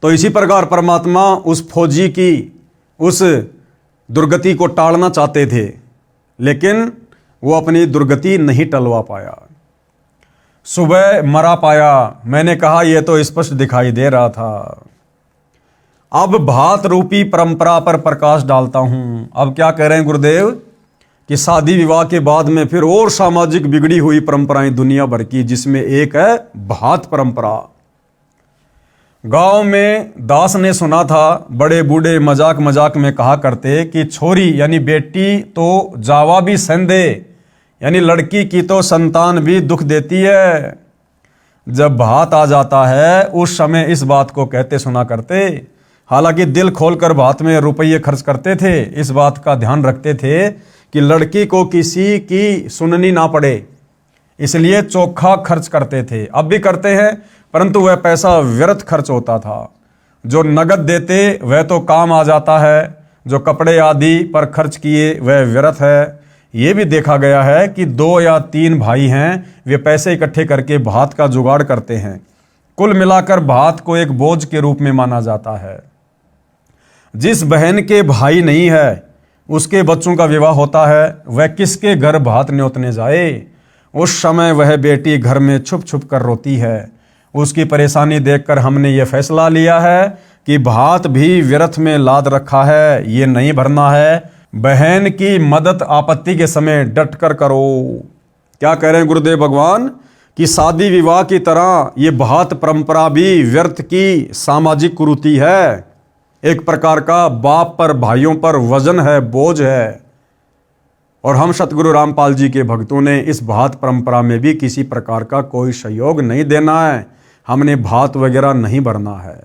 तो इसी प्रकार परमात्मा उस फौजी की उस दुर्गति को टालना चाहते थे, लेकिन वो अपनी दुर्गति नहीं टलवा पाया। सुबह मरा पाया, मैंने कहा यह तो स्पष्ट दिखाई दे रहा था। अब भात रूपी परंपरा पर प्रकाश डालता हूं। अब क्या कह रहे हैं गुरुदेव कि शादी विवाह के बाद में फिर और सामाजिक बिगड़ी हुई परंपराएं दुनिया भर की, जिसमें एक है भात परंपरा। गांव में दास ने सुना था, बड़े बूढ़े मजाक मजाक में कहा करते कि छोरी यानी बेटी तो जावा भी संदे, यानी लड़की की तो संतान भी दुख देती है। जब भात आ जाता है उस समय इस बात को कहते सुना करते। हालांकि दिल खोलकर भात में रुपये खर्च करते थे, इस बात का ध्यान रखते थे कि लड़की को किसी की सुननी ना पड़े, इसलिए चोखा खर्च करते थे। अब भी करते हैं, परंतु वह पैसा व्यर्थ खर्च होता था। जो नगद देते वह तो काम आ जाता है, जो कपड़े आदि पर खर्च किए वह व्यर्थ है। ये भी देखा गया है कि 2 या 3 भाई हैं, वे पैसे इकट्ठे करके भात का जुगाड़ करते हैं। कुल मिलाकर भात को एक बोझ के रूप में माना जाता है। जिस बहन के भाई नहीं है उसके बच्चों का विवाह होता है, वह किसके घर भात न्योतने जाए? उस समय वह बेटी घर में छुप छुप कर रोती है। उसकी परेशानी देखकर हमने ये फैसला लिया है कि भात भी व्यर्थ में लाद रखा है, ये नहीं भरना है। बहन की मदद आपत्ति के समय डट कर करो। क्या कह रहे हैं गुरुदेव भगवान कि शादी विवाह की तरह ये भात परंपरा भी व्यर्थ की सामाजिक कुरीति है, एक प्रकार का बाप पर भाइयों पर वजन है, बोझ है। और हम सतगुरु रामपाल जी के भक्तों ने इस भात परंपरा में भी किसी प्रकार का कोई सहयोग नहीं देना है, हमने भात वगैरह नहीं भरना है।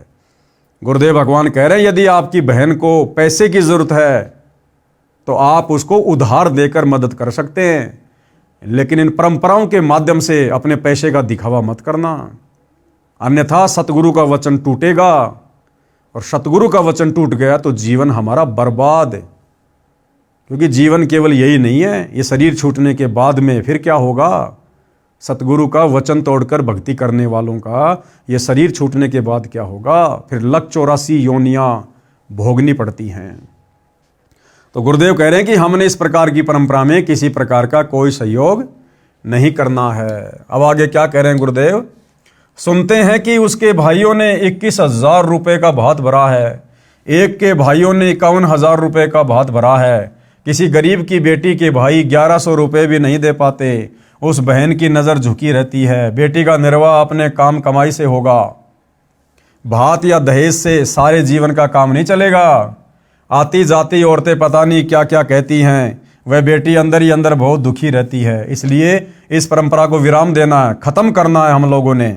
गुरुदेव भगवान कह रहे हैं यदि आपकी बहन को पैसे की जरूरत है तो आप उसको उधार देकर मदद कर सकते हैं, लेकिन इन परंपराओं के माध्यम से अपने पैसे का दिखावा मत करना, अन्यथा सतगुरु का वचन टूटेगा। और सतगुरु का वचन टूट गया तो जीवन हमारा बर्बाद, क्योंकि जीवन केवल यही नहीं है, ये शरीर छूटने के बाद में फिर क्या होगा। सतगुरु का वचन तोड़कर भक्ति करने वालों का ये शरीर छूटने के बाद क्या होगा, फिर 184 योनियां भोगनी पड़ती हैं। तो गुरुदेव कह रहे हैं कि हमने इस प्रकार की परंपरा में किसी प्रकार का कोई सहयोग नहीं करना है। अब आगे क्या कह रहे हैं गुरुदेव? सुनते हैं कि उसके भाइयों ने 21,000 रुपये का भात भरा है, एक के भाइयों ने 51,000 रुपये का भात भरा है, किसी गरीब की बेटी के भाई 1100 रुपये भी नहीं दे पाते। उस बहन की नज़र झुकी रहती है, बेटी का निर्वाह अपने काम कमाई से होगा, भात या दहेज से सारे जीवन का काम नहीं चलेगा। आती जाती औरतें पता नहीं क्या क्या कहती हैं, वह बेटी अंदर ही अंदर बहुत दुखी रहती है। इसलिए इस परंपरा को विराम देना है, ख़त्म करना है हम लोगों ने।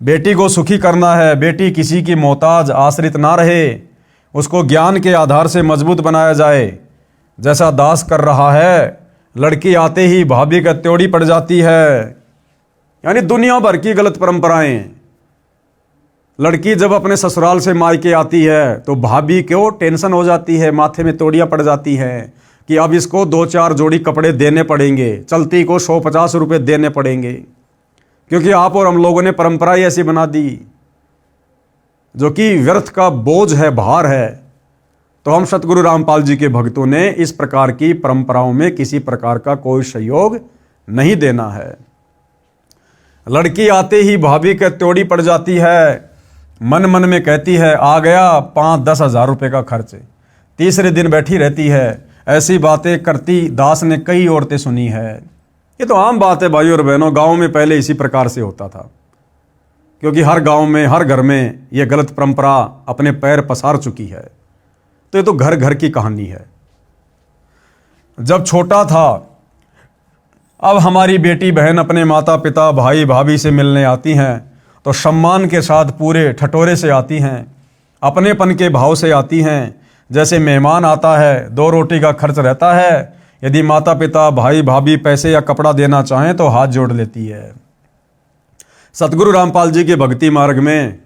बेटी को सुखी करना है, बेटी किसी की मोहताज आश्रित ना रहे, उसको ज्ञान के आधार से मजबूत बनाया जाए, जैसा दास कर रहा है। लड़की आते ही भाभी का त्योड़ी पड़ जाती है, यानी दुनिया भर की गलत परंपराएं। लड़की जब अपने ससुराल से मायके आती है तो भाभी क्यों टेंशन हो जाती है, माथे में तोड़ियां पड़ जाती हैं कि अब इसको 2-4 जोड़ी कपड़े देने पड़ेंगे, चलती को 150 रुपये देने पड़ेंगे, क्योंकि आप और हम लोगों ने परंपरा ही ऐसी बना दी जो कि व्यर्थ का बोझ है, भार है। तो हम सतगुरु रामपाल जी के भक्तों ने इस प्रकार की परंपराओं में किसी प्रकार का कोई सहयोग नहीं देना है। लड़की आते ही भाभी के त्योड़ी पड़ जाती है, मन मन में कहती है आ गया 5-10 हज़ार रुपये का खर्च, तीसरे दिन बैठी रहती है। ऐसी बातें करती दास ने कई औरतें सुनी है। ये तो आम बात है भाइयों और बहनों, गाँव में पहले इसी प्रकार से होता था, क्योंकि हर गाँव में हर घर में ये गलत परंपरा अपने पैर पसार चुकी है। तो ये तो घर घर की कहानी है। जब छोटा था, अब हमारी बेटी बहन अपने माता पिता भाई भाभी से मिलने आती हैं तो सम्मान के साथ पूरे ठटोरे से आती हैं, अपनेपन के भाव से आती हैं। जैसे मेहमान आता है, 2 रोटी का खर्च रहता है, यदि माता पिता भाई भाभी पैसे या कपड़ा देना चाहें तो हाथ जोड़ लेती है। सतगुरु रामपाल जी के भक्ति मार्ग में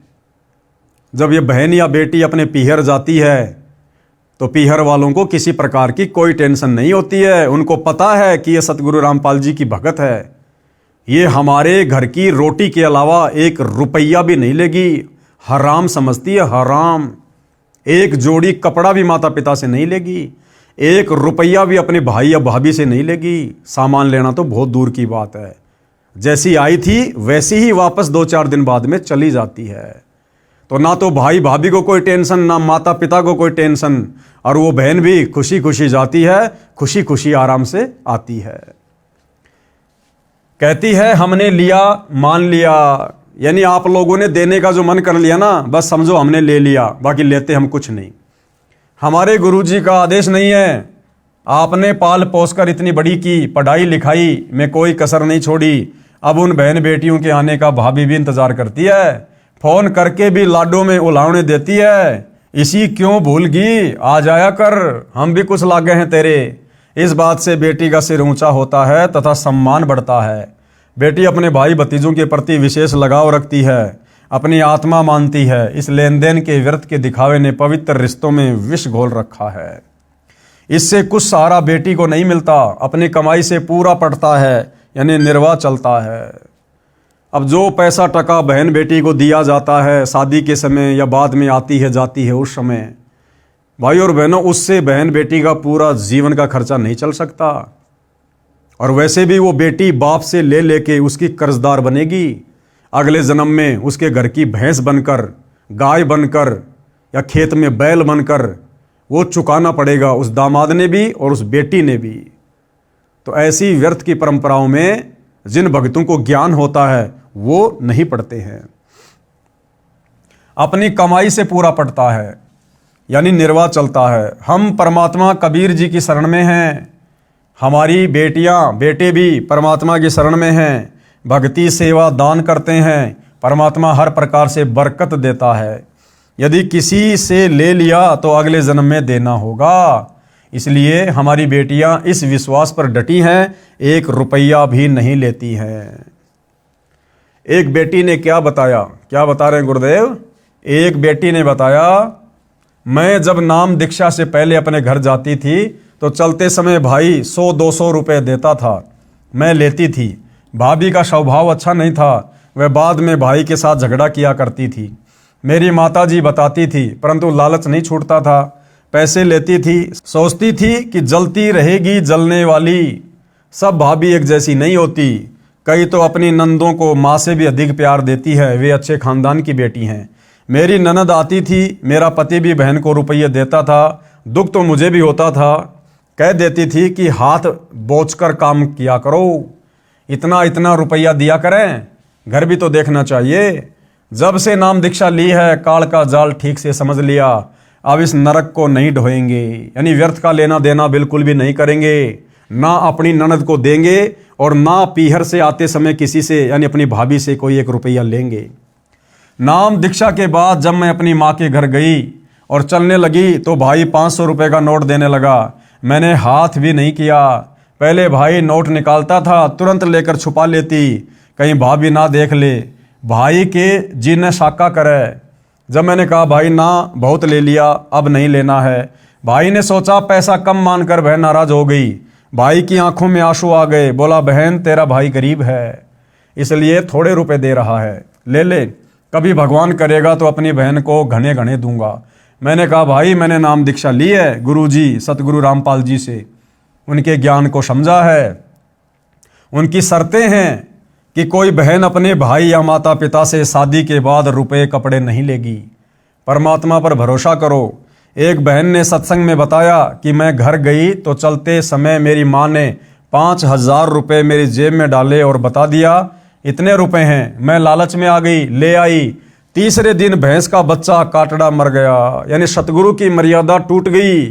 जब ये बहन या बेटी अपने पीहर जाती है तो पीहर वालों को किसी प्रकार की कोई टेंशन नहीं होती है। उनको पता है कि ये सतगुरु रामपाल जी की भगत है, ये हमारे घर की रोटी के अलावा 1 रुपया भी नहीं लेगी। हराम समझती है, हराम। 1 जोड़ी कपड़ा भी माता पिता से नहीं लेगी, 1 रुपया भी अपने भाई या भाभी से नहीं लेगी। सामान लेना तो बहुत दूर की बात है, जैसी आई थी वैसी ही वापस 2-4 दिन बाद में चली जाती है। तो ना तो भाई भाभी को कोई टेंशन, ना माता पिता को कोई टेंशन, और वो बहन भी खुशी खुशी जाती है, खुशी खुशी आराम से आती है। कहती है हमने लिया मान लिया, यानी आप लोगों ने देने का जो मन कर लिया ना, बस समझो हमने ले लिया, बाकी लेते हम कुछ नहीं। हमारे गुरुजी का आदेश नहीं है। आपने पाल पोस कर इतनी बड़ी की, पढ़ाई लिखाई में कोई कसर नहीं छोड़ी। अब उन बहन बेटियों के आने का भाभी भी इंतजार करती है, फोन करके भी लाडों में उलावने देती है। इसी क्यों भूल गई, आ जाया कर, हम भी कुछ लागे हैं तेरे। इस बात से बेटी का सिर ऊंचा होता है तथा सम्मान बढ़ता है। बेटी अपने भाई भतीजों के प्रति विशेष लगाव रखती है, अपनी आत्मा मानती है। इस लेन देन के व्यर्थ के दिखावे ने पवित्र रिश्तों में विष घोल रखा है। इससे कुछ सहारा बेटी को नहीं मिलता, अपनी कमाई से पूरा पड़ता है, यानी निर्वाह चलता है। अब जो पैसा टका बहन बेटी को दिया जाता है शादी के समय या बाद में आती है जाती है उस समय, भाई और बहनों, उससे बहन बेटी का पूरा जीवन का खर्चा नहीं चल सकता। और वैसे भी वो बेटी बाप से ले लेके उसकी कर्जदार बनेगी। अगले जन्म में उसके घर की भैंस बनकर, गाय बनकर या खेत में बैल बनकर वो चुकाना पड़ेगा, उस दामाद ने भी और उस बेटी ने भी। तो ऐसी व्यर्थ की परंपराओं में जिन भक्तों को ज्ञान होता है वो नहीं पढ़ते हैं। अपनी कमाई से पूरा पड़ता है, यानी निर्वाह चलता है। हम परमात्मा कबीर जी की शरण में हैं, हमारी बेटियां बेटे भी परमात्मा की शरण में हैं, भक्ति सेवा दान करते हैं, परमात्मा हर प्रकार से बरकत देता है। यदि किसी से ले लिया तो अगले जन्म में देना होगा। इसलिए हमारी बेटियां इस विश्वास पर डटी हैं, 1 रुपया भी नहीं लेती हैं। एक बेटी ने क्या बताया, क्या बता रहे हैं गुरुदेव? एक बेटी ने बताया, मैं जब नाम दीक्षा से पहले अपने घर जाती थी तो चलते समय भाई 100-200 रुपए देता था, मैं लेती थी। भाभी का स्वभाव अच्छा नहीं था, वह बाद में भाई के साथ झगड़ा किया करती थी। मेरी माताजी बताती थी, परंतु लालच नहीं छूटता था, पैसे लेती थी, सोचती थी कि जलती रहेगी जलने वाली। सब भाभी एक जैसी नहीं होती, कई तो अपनी नंदों को माँ से भी अधिक प्यार देती है, वे अच्छे खानदान की बेटी हैं। मेरी ननद आती थी, मेरा पति भी बहन को रुपये देता था, दुख तो मुझे भी होता था। कह देती थी कि हाथ बोझकर काम किया करो, इतना इतना रुपया दिया करें, घर भी तो देखना चाहिए। जब से नाम दीक्षा ली है, काल का जाल ठीक से समझ लिया, अब इस नरक को नहीं ढोएंगे, यानी व्यर्थ का लेना देना बिल्कुल भी नहीं करेंगे। ना अपनी ननद को देंगे और ना पीहर से आते समय किसी से, यानी अपनी भाभी से कोई 1 रुपया लेंगे। नाम दीक्षा के बाद जब मैं अपनी माँ के घर गई और चलने लगी तो भाई 500 रुपये का नोट देने लगा। मैंने हाथ भी नहीं किया। पहले भाई नोट निकालता था, तुरंत लेकर छुपा लेती, कहीं भाभी ना देख ले, भाई के जी ने शाका करे। जब मैंने कहा भाई ना बहुत ले लिया, अब नहीं लेना है, भाई ने सोचा पैसा कम मानकर बहन नाराज हो गई। भाई की आंखों में आंसू आ गए, बोला बहन तेरा भाई गरीब है, इसलिए थोड़े रुपए दे रहा है, ले ले, कभी भगवान करेगा तो अपनी बहन को घने घने दूंगा। मैंने कहा भाई मैंने नाम दीक्षा ली है गुरुजी सतगुरु रामपाल जी से, उनके ज्ञान को समझा है। उनकी शर्तें हैं कि कोई बहन अपने भाई या माता पिता से शादी के बाद रुपए कपड़े नहीं लेगी। परमात्मा पर भरोसा करो। एक बहन ने सत्संग में बताया कि मैं घर गई तो चलते समय मेरी माँ ने 5000 रुपये मेरी जेब में डाले और बता दिया इतने रुपए हैं। मैं लालच में आ गई, ले आई। तीसरे दिन भैंस का बच्चा काटड़ा मर गया, यानी सतगुरु की मर्यादा टूट गई।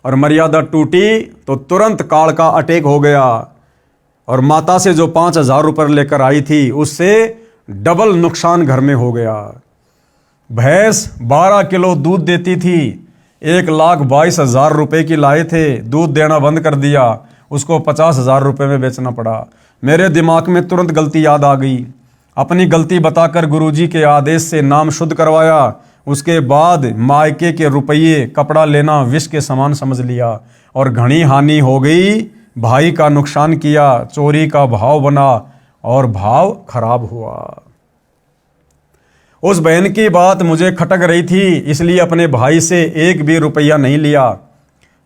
और मर्यादा टूटी तो तुरंत काल का अटैक हो गया और माता से जो 5000 रुपये लेकर आई थी उससे डबल नुकसान घर में हो गया। भैंस 12 किलो दूध देती थी, 1,22,000 रुपये की लाए थे, दूध देना बंद कर दिया, उसको 50,000 रुपये में बेचना पड़ा। मेरे दिमाग में तुरंत गलती याद आ गई। अपनी गलती बताकर गुरुजी के आदेश से नाम शुद्ध करवाया। उसके बाद मायके के रुपये कपड़ा लेना विष के समान समझ लिया और घनी हानि हो गई। भाई का नुकसान किया, चोरी का भाव बना और भाव खराब हुआ। उस बहन की बात मुझे खटक रही थी, इसलिए अपने भाई से 1 भी रुपया नहीं लिया।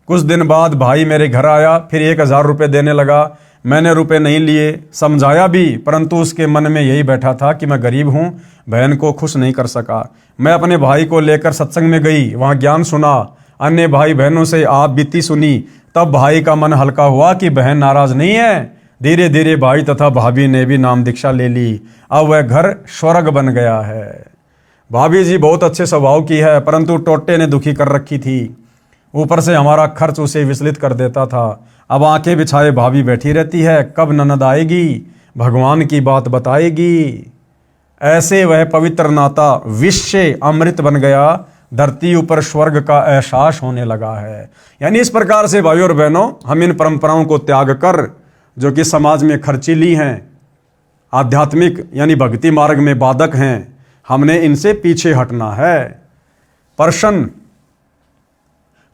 कुछ दिन बाद भाई मेरे घर आया, फिर 1000 रुपये देने लगा। मैंने रुपए नहीं लिए, समझाया भी, परंतु उसके मन में यही बैठा था कि मैं गरीब हूँ, बहन को खुश नहीं कर सका। मैं अपने भाई को लेकर सत्संग में गई, वहाँ ज्ञान सुना, अन्य भाई बहनों से आप बीती सुनी। तब भाई का मन हल्का हुआ कि बहन नाराज नहीं है, धीरे धीरे भाई तथा भाभी ने भी नाम दीक्षा ले ली। अब वह घर स्वर्ग बन गया है। भाभी जी बहुत अच्छे स्वभाव की है, परंतु टोटे ने दुखी कर रखी थी। ऊपर से हमारा खर्च उसे विचलित कर देता था। अब आंखें बिछाए भाभी बैठी रहती है, कब ननद आएगी, भगवान की बात बताएगी। ऐसे वह पवित्र नाता विष से अमृत बन गया, धरती ऊपर स्वर्ग का एहसास होने लगा है। यानी इस प्रकार से भाइयों और बहनों, हम इन परंपराओं को त्याग कर, जो कि समाज में खर्चीली हैं, आध्यात्मिक यानी भक्ति मार्ग में बाधक हैं, हमने इनसे पीछे हटना है।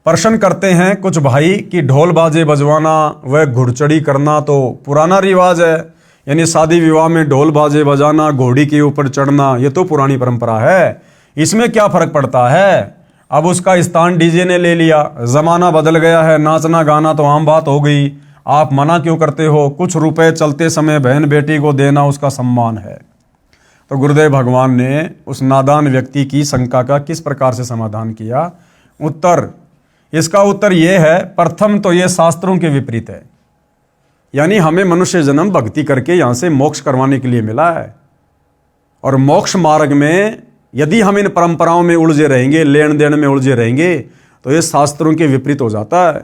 प्रश्न करते हैं कुछ भाई कि ढोल बाजे बजवाना व घुड़चढ़ी करना तो पुराना रिवाज है। यानी शादी विवाह में ढोल बाजे बजाना, घोड़ी के ऊपर चढ़ना, ये तो पुरानी परंपरा है, इसमें क्या फर्क पड़ता है। अब उसका स्थान डीजे ने ले लिया, जमाना बदल गया है, नाचना गाना तो आम बात हो गई, आप मना क्यों करते हो। कुछ रुपए चलते समय बहन बेटी को देना उसका सम्मान है। तो गुरुदेव भगवान ने उस नादान व्यक्ति की शंका का किस प्रकार से समाधान किया। इसका उत्तर यह है, प्रथम तो यह शास्त्रों के विपरीत है। यानी हमें मनुष्य जन्म भक्ति करके यहां से मोक्ष करवाने के लिए मिला है, और मोक्ष मार्ग में यदि हम इन परंपराओं में उलझे रहेंगे, लेन देन में उलझे रहेंगे, तो ये शास्त्रों के विपरीत हो जाता है।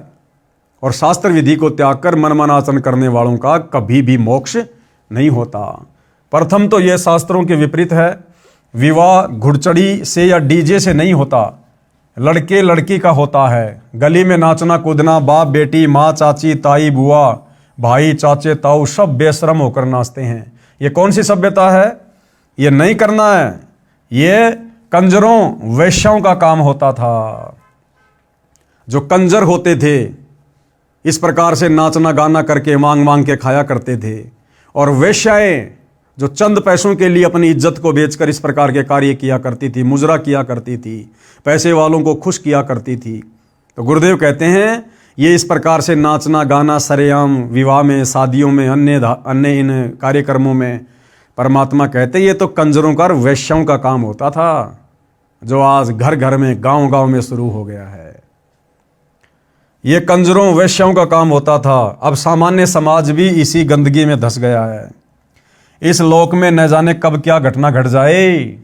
और शास्त्र विधि को त्याग कर मनमाना आचरण करने वालों का कभी भी मोक्ष नहीं होता। प्रथम तो यह शास्त्रों के विपरीत है। विवाह घुड़चढ़ी से या डीजे से नहीं होता, लड़के लड़की का होता है। गली में नाचना कूदना, बाप बेटी, माँ चाची ताई बुआ भाई चाचे ताऊ सब बेशरम होकर नाचते हैं। ये कौन सी सभ्यता है। ये नहीं करना है। ये कंजरों वैश्यों का काम होता था। जो कंजर होते थे इस प्रकार से नाचना गाना करके मांग मांग के खाया करते थे, और वेश्याएं जो चंद पैसों के लिए अपनी इज्जत को बेचकर इस प्रकार के कार्य किया करती थी, मुजरा किया करती थी, पैसे वालों को खुश किया करती थी। तो गुरुदेव कहते हैं ये इस प्रकार से नाचना गाना सरेआम विवाह में, शादियों में, अन्य इन कार्यक्रमों में, परमात्मा कहते ये तो कंजरों का और वैश्यों का काम होता था, जो आज घर घर में गांव गांव में शुरू हो गया है। ये कंजरों वैश्यों का काम होता था। अब सामान्य समाज भी इसी गंदगी में धंस गया है। इस लोक में न जाने कब क्या घटना घट जाए,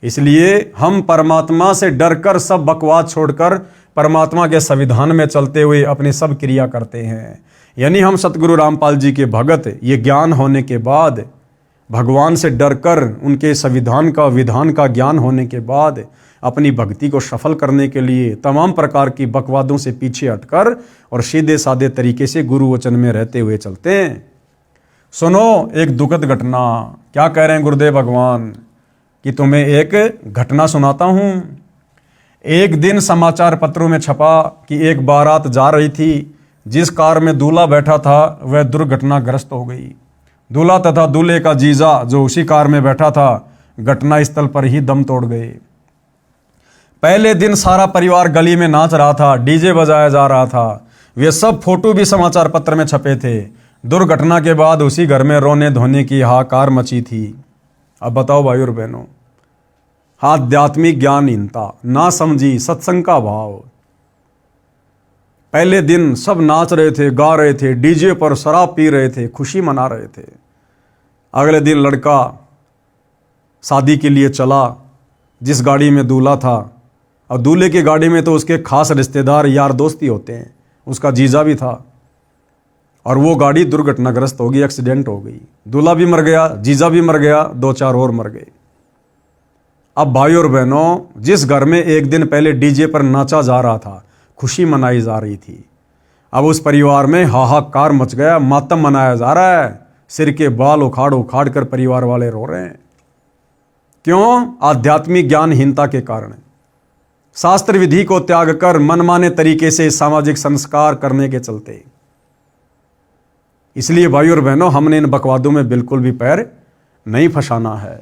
इसलिए हम परमात्मा से डरकर सब बकवास छोड़कर परमात्मा के संविधान में चलते हुए अपनी सब क्रिया करते हैं। यानी हम सतगुरु रामपाल जी के भगत, ये ज्ञान होने के बाद, भगवान से डरकर उनके संविधान का विधान का ज्ञान होने के बाद अपनी भक्ति को सफल करने के लिए तमाम प्रकार की बकवादों से पीछे हटकर और सीधे साधे तरीके से गुरु वचन में रहते हुए चलते हैं। सुनो एक दुखद घटना। क्या कह रहे हैं गुरुदेव भगवान कि तुम्हें एक घटना सुनाता हूं। एक दिन समाचार पत्रों में छपा कि एक बारात जा रही थी, जिस कार में दूल्हा बैठा था वह दुर्घटनाग्रस्त हो गई। दूल्हा तथा दूल्हे का जीजा जो उसी कार में बैठा था, घटना स्थल पर ही दम तोड़ गए। पहले दिन सारा परिवार गली में नाच रहा था, डीजे बजाया जा रहा था, वे सब फोटो भी समाचार पत्र में छपे थे। दुर्घटना के बाद उसी घर में रोने धोने की हाहाकार मची थी। अब बताओ भाई और बहनों, आध्यात्मिक ज्ञानहीनता, ना समझी, सत्संग का भाव। पहले दिन सब नाच रहे थे, गा रहे थे, डीजे पर शराब पी रहे थे, खुशी मना रहे थे। अगले दिन लड़का शादी के लिए चला, जिस गाड़ी में दूल्हा था, और दूल्हे की गाड़ी में तो उसके खास रिश्तेदार यार दोस्ती होते हैं, उसका जीजा भी था, और वो गाड़ी दुर्घटनाग्रस्त हो गई, एक्सीडेंट हो गई। दूल्हा भी मर गया, जीजा भी मर गया, 2-4 और मर गए। अब भाई और बहनों, जिस घर में एक दिन पहले डीजे पर नाचा जा रहा था, खुशी मनाई जा रही थी, अब उस परिवार में हाहाकार मच गया, मातम मनाया जा रहा है। सिर के बाल उखाड़ उखाड़ कर परिवार वाले रो रहे हैं। क्यों? आध्यात्मिक ज्ञानहीनता के कारण। शास्त्र विधि को त्याग कर मनमाने तरीके से सामाजिक संस्कार करने के चलते। इसलिए भाई और बहनों, हमने इन बकवादों में बिल्कुल भी पैर नहीं फंसाना है।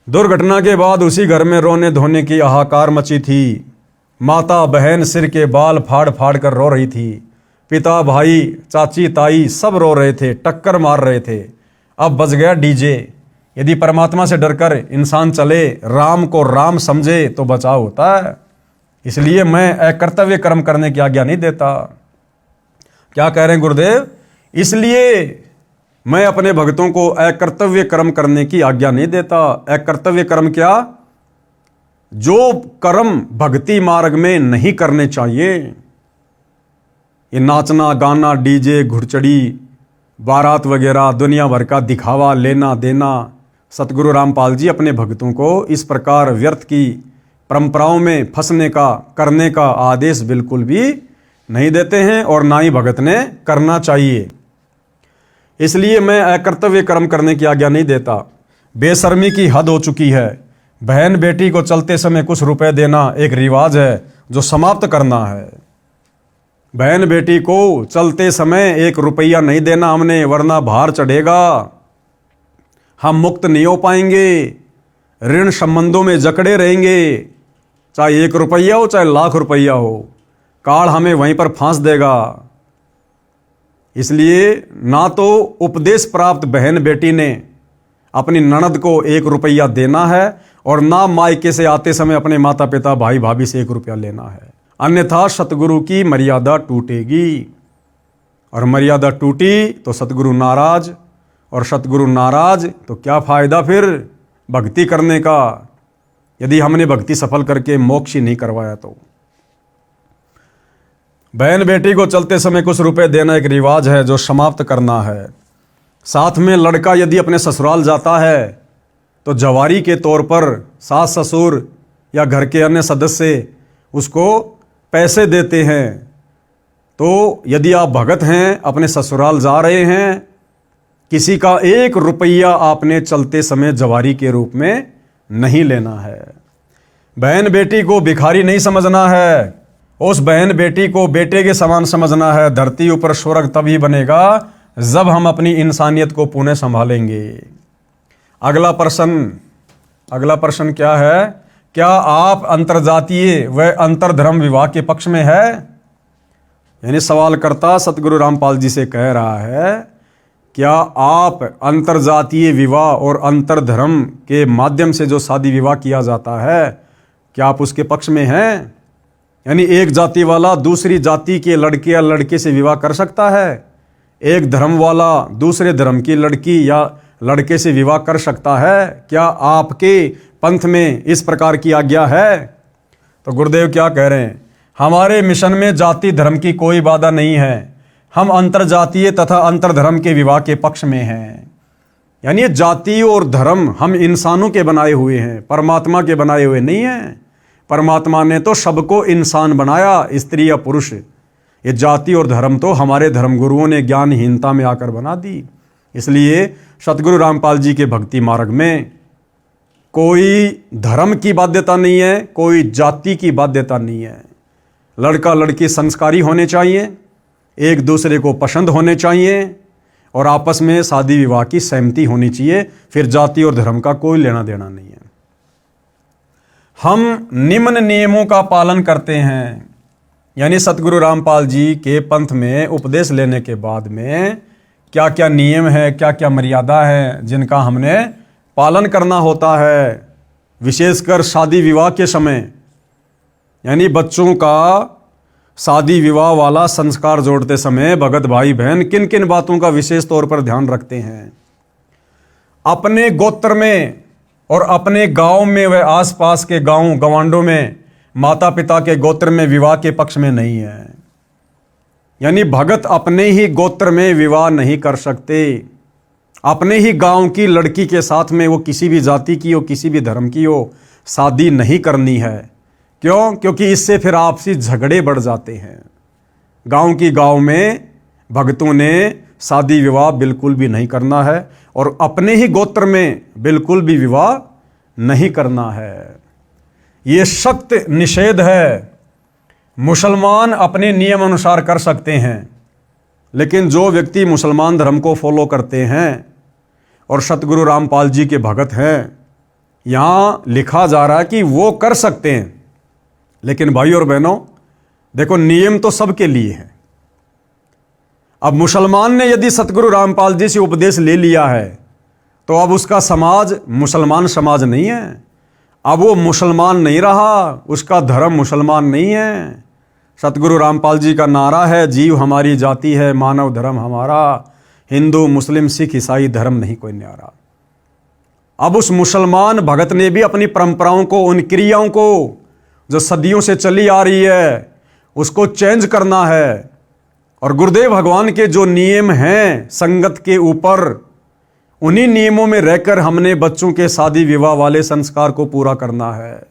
दुर्घटना के बाद उसी घर में रोने धोने की हाहाकार मची थी। माता बहन सिर के बाल फाड़ फाड़ कर रो रही थी। पिता भाई चाची ताई सब रो रहे थे, टक्कर मार रहे थे। अब बज गया डीजे। यदि परमात्मा से डरकर इंसान चले, राम को राम समझे, तो बचाव होता है। इसलिए मैं अकर्तव्य कर्म करने की आज्ञा नहीं देता। क्या कह रहे हैं गुरुदेव? इसलिए मैं अपने भक्तों को अकर्तव्य कर्म करने की आज्ञा नहीं देता। अकर्तव्य कर्म क्या? जो कर्म भक्ति मार्ग में नहीं करने चाहिए, ये नाचना गाना, डीजे, घुड़चड़ी, बारात वगैरह, दुनिया भर का दिखावा, लेना देना, सतगुरु रामपाल जी अपने भक्तों को इस प्रकार व्यर्थ की परंपराओं में फंसने का, करने का आदेश बिल्कुल भी नहीं देते हैं और ना ही भगत ने करना चाहिए। इसलिए मैं अकर्तव्य कर्म करने की आज्ञा नहीं देता। बेशर्मी की हद हो चुकी है। बहन बेटी को चलते समय कुछ रुपए देना एक रिवाज है जो समाप्त करना है। बहन बेटी को चलते समय 1 रुपया नहीं देना हमने, वरना भार चढ़ेगा, हम मुक्त नहीं हो पाएंगे, ऋण संबंधों में जकड़े रहेंगे। चाहे 1 रुपया हो, चाहे लाख रुपया हो, काल हमें वहीं पर फांस देगा। इसलिए ना तो उपदेश प्राप्त बहन बेटी ने अपनी ननद को 1 रुपया देना है और ना मायके से आते समय अपने माता पिता भाई भाभी से 1 रुपया लेना है, अन्यथा सतगुरु की मर्यादा टूटेगी। और मर्यादा टूटी तो सतगुरु नाराज, और सतगुरु नाराज तो क्या फायदा फिर भक्ति करने का, यदि हमने भक्ति सफल करके मोक्ष ही नहीं करवाया तो। बहन बेटी को चलते समय कुछ रुपए देना एक रिवाज है जो समाप्त करना है। साथ में लड़का यदि अपने ससुराल जाता है तो जवारी के तौर पर सास ससुर या घर के अन्य सदस्य उसको पैसे देते हैं। तो यदि आप भगत हैं, अपने ससुराल जा रहे हैं, किसी का 1 रुपया आपने चलते समय जवारी के रूप में नहीं लेना है। बहन बेटी को भिखारी नहीं समझना है, उस बहन बेटी को बेटे के समान समझना है। धरती ऊपर स्वर्ग तभी बनेगा जब हम अपनी इंसानियत को पुनः संभालेंगे। अगला प्रश्न क्या है? क्या आप अंतरजातीय व अंतरधर्म विवाह के पक्ष में है? यानी सवालकर्ता सतगुरु रामपाल जी से कह रहा है, क्या आप अंतरजातीय विवाह और अंतरधर्म के माध्यम से जो शादी विवाह किया जाता है, क्या आप उसके पक्ष में हैं? यानी एक जाति वाला दूसरी जाति के लड़के या लड़के से विवाह कर सकता है, एक धर्म वाला दूसरे धर्म की लड़की या लड़के से विवाह कर सकता है। क्या आपके पंथ में इस प्रकार की आज्ञा है? तो गुरुदेव क्या कह रहे हैं? हमारे मिशन में जाति धर्म की कोई बाधा नहीं है। हम अंतरजातीय तथा अंतरधर्म के विवाह के पक्ष में हैं। यानी जाति और धर्म हम इंसानों के बनाए हुए हैं, परमात्मा के बनाए हुए नहीं हैं। परमात्मा ने तो सबको इंसान बनाया, स्त्री या पुरुष। ये जाति और धर्म तो हमारे धर्मगुरुओं ने ज्ञानहीनता में आकर बना दी। इसलिए सतगुरु रामपाल जी के भक्ति मार्ग में कोई धर्म की बाध्यता नहीं है, कोई जाति की बाध्यता नहीं है। लड़का लड़की संस्कारी होने चाहिए, एक दूसरे को पसंद होने चाहिए और आपस में शादी विवाह की सहमति होनी चाहिए। फिर जाति और धर्म का कोई लेना देना नहीं है। हम निम्न नियमों का पालन करते हैं। यानी सतगुरु रामपाल जी के पंथ में उपदेश लेने के बाद में क्या क्या नियम है, क्या क्या मर्यादा है जिनका हमने पालन करना होता है। विशेषकर शादी विवाह के समय, यानी बच्चों का शादी विवाह वाला संस्कार जोड़ते समय भगत भाई बहन किन किन बातों का विशेष तौर पर ध्यान रखते हैं। अपने गोत्र में और अपने गांव में व आसपास के गांव गवांडों में माता पिता के गोत्र में विवाह के पक्ष में नहीं है। यानी भगत अपने ही गोत्र में विवाह नहीं कर सकते। अपने ही गांव की लड़की के साथ में, वो किसी भी जाति की हो, किसी भी धर्म की हो, शादी नहीं करनी है। क्यों? क्योंकि इससे फिर आपसी झगड़े बढ़ जाते हैं। गांव में भक्तों ने शादी विवाह बिल्कुल भी नहीं करना है और अपने ही गोत्र में बिल्कुल भी विवाह नहीं करना है। ये सख्त निषेध है। मुसलमान अपने नियम अनुसार कर सकते हैं, लेकिन जो व्यक्ति मुसलमान धर्म को फॉलो करते हैं और सतगुरु रामपाल जी के भगत हैं, यहाँ लिखा जा रहा है कि वो कर सकते हैं। लेकिन भाई और बहनों, देखो नियम तो सबके लिए है। अब मुसलमान ने यदि सतगुरु रामपाल जी से उपदेश ले लिया है तो अब उसका समाज मुसलमान समाज नहीं है। अब वो मुसलमान नहीं रहा, उसका धर्म मुसलमान नहीं है। सतगुरु रामपाल जी का नारा है, जीव हमारी जाति है, मानव धर्म हमारा, हिंदू मुस्लिम सिख ईसाई धर्म नहीं कोई न्यारा। अब उस मुसलमान भगत ने भी अपनी परंपराओं को, उन क्रियाओं को जो सदियों से चली आ रही है, उसको चेंज करना है। और गुरुदेव भगवान के जो नियम हैं संगत के ऊपर, उन्हीं नियमों में रहकर हमने बच्चों के शादी विवाह वाले संस्कार को पूरा करना है।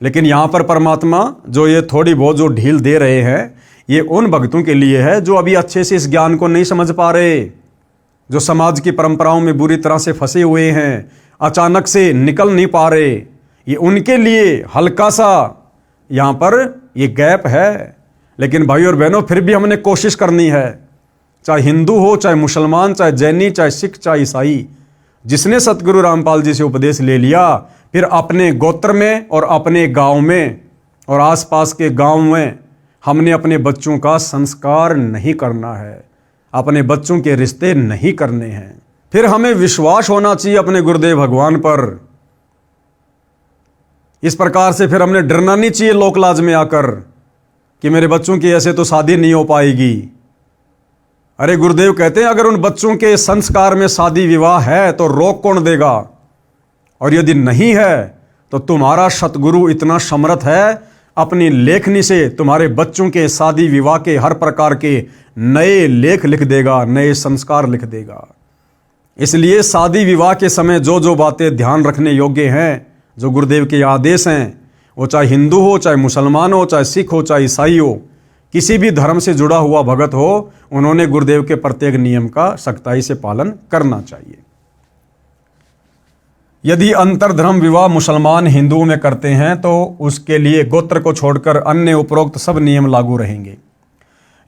लेकिन यहां पर परमात्मा जो ये थोड़ी बहुत जो ढील दे रहे हैं, ये उन भक्तों के लिए है जो अभी अच्छे से इस ज्ञान को नहीं समझ पा रहे, जो समाज की परंपराओं में बुरी तरह से फंसे हुए हैं, अचानक से निकल नहीं पा रहे। ये उनके लिए हल्का सा यहां पर ये गैप है। लेकिन भाई और बहनों, फिर भी हमने कोशिश करनी है, चाहे हिंदू हो, चाहे मुसलमान, चाहे जैनी, चाहे सिख, चाहे ईसाई, जिसने सतगुरु रामपाल जी से उपदेश ले लिया, फिर अपने गोत्र में और अपने गांव में और आसपास के गांव में हमने अपने बच्चों का संस्कार नहीं करना है, अपने बच्चों के रिश्ते नहीं करने हैं। फिर हमें विश्वास होना चाहिए अपने गुरुदेव भगवान पर। इस प्रकार से फिर हमने डरना नहीं चाहिए लोकलाज में आकर कि मेरे बच्चों की ऐसे तो शादी नहीं हो पाएगी। अरे गुरुदेव कहते हैं, अगर उन बच्चों के संस्कार में शादी विवाह है तो रोक कौन देगा? और यदि नहीं है तो तुम्हारा सतगुरु इतना समर्थ है, अपनी लेखनी से तुम्हारे बच्चों के शादी विवाह के हर प्रकार के नए लेख लिख देगा, नए संस्कार लिख देगा। इसलिए शादी विवाह के समय जो जो बातें ध्यान रखने योग्य हैं, जो गुरुदेव के आदेश हैं, वो चाहे हिंदू हो, चाहे मुसलमान हो, चाहे सिख हो, चाहे ईसाई हो, किसी भी धर्म से जुड़ा हुआ भगत हो, उन्होंने गुरुदेव के प्रत्येक नियम का सख्ताई से पालन करना चाहिए। यदि अंतरधर्म विवाह मुसलमान हिंदुओं में करते हैं तो उसके लिए गोत्र को छोड़कर अन्य उपरोक्त सब नियम लागू रहेंगे।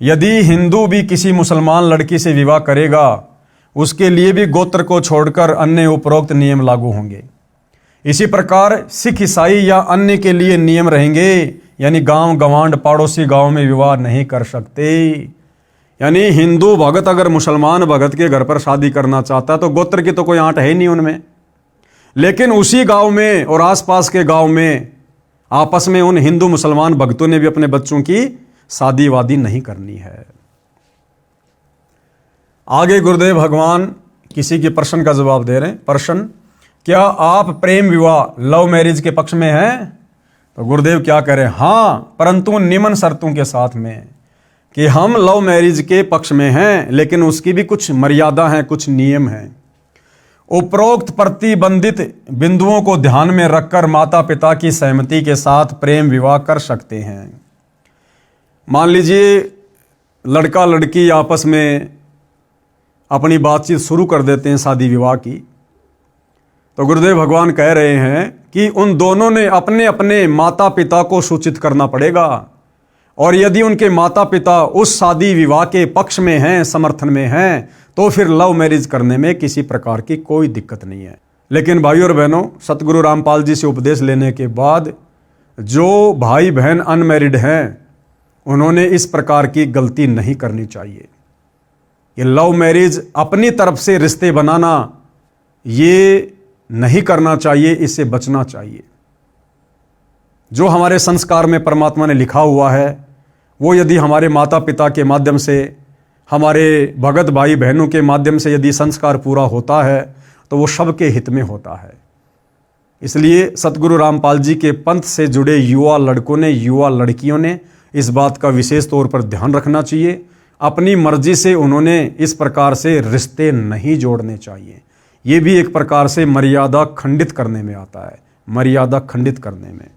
यदि हिंदू भी किसी मुसलमान लड़की से विवाह करेगा, उसके लिए भी गोत्र को छोड़कर अन्य उपरोक्त नियम लागू होंगे। इसी प्रकार सिख, ईसाई या अन्य के लिए नियम रहेंगे, यानी गांव गवांड पड़ोसी गांव में विवाह नहीं कर सकते। यानी हिंदू भगत अगर मुसलमान भगत के घर पर शादी करना चाहता है तो गोत्र की तो कोई आंट है नहीं उनमें, लेकिन उसी गांव में और आसपास के गांव में आपस में उन हिंदू मुसलमान भक्तों ने भी अपने बच्चों की शादी वादी नहीं करनी है। आगे गुरुदेव भगवान किसी के प्रश्न का जवाब दे रहे हैं। प्रश्न, क्या आप प्रेम विवाह लव मैरिज के पक्ष में हैं? तो गुरुदेव क्या कह रहे हैं? हाँ, परंतु निम्न शर्तों के साथ में कि हम लव मैरिज के पक्ष में हैं, लेकिन उसकी भी कुछ मर्यादा है, कुछ नियम हैं। उपरोक्त प्रतिबंधित बिंदुओं को ध्यान में रखकर माता पिता की सहमति के साथ प्रेम विवाह कर सकते हैं। मान लीजिए लड़का लड़की आपस में अपनी बातचीत शुरू कर देते हैं शादी विवाह की, तो गुरुदेव भगवान कह रहे हैं कि उन दोनों ने अपने अपने माता पिता को सूचित करना पड़ेगा। और यदि उनके माता पिता उस शादी विवाह के पक्ष में हैं, समर्थन में हैं, तो फिर लव मैरिज करने में किसी प्रकार की कोई दिक्कत नहीं है। लेकिन भाई और बहनों, सतगुरु रामपाल जी से उपदेश लेने के बाद जो भाई बहन अनमैरिड हैं, उन्होंने इस प्रकार की गलती नहीं करनी चाहिए। ये लव मैरिज अपनी तरफ से रिश्ते बनाना, ये नहीं करना चाहिए, इससे बचना चाहिए। जो हमारे संस्कार में परमात्मा ने लिखा हुआ है, वो यदि हमारे माता पिता के माध्यम से, हमारे भगत भाई बहनों के माध्यम से यदि संस्कार पूरा होता है तो वो सबके हित में होता है। इसलिए सतगुरु रामपाल जी के पंथ से जुड़े युवा लड़कों ने, युवा लड़कियों ने इस बात का विशेष तौर पर ध्यान रखना चाहिए। अपनी मर्जी से उन्होंने इस प्रकार से रिश्ते नहीं जोड़ने चाहिए। ये भी एक प्रकार से मर्यादा खंडित करने में आता है, मर्यादा खंडित करने में।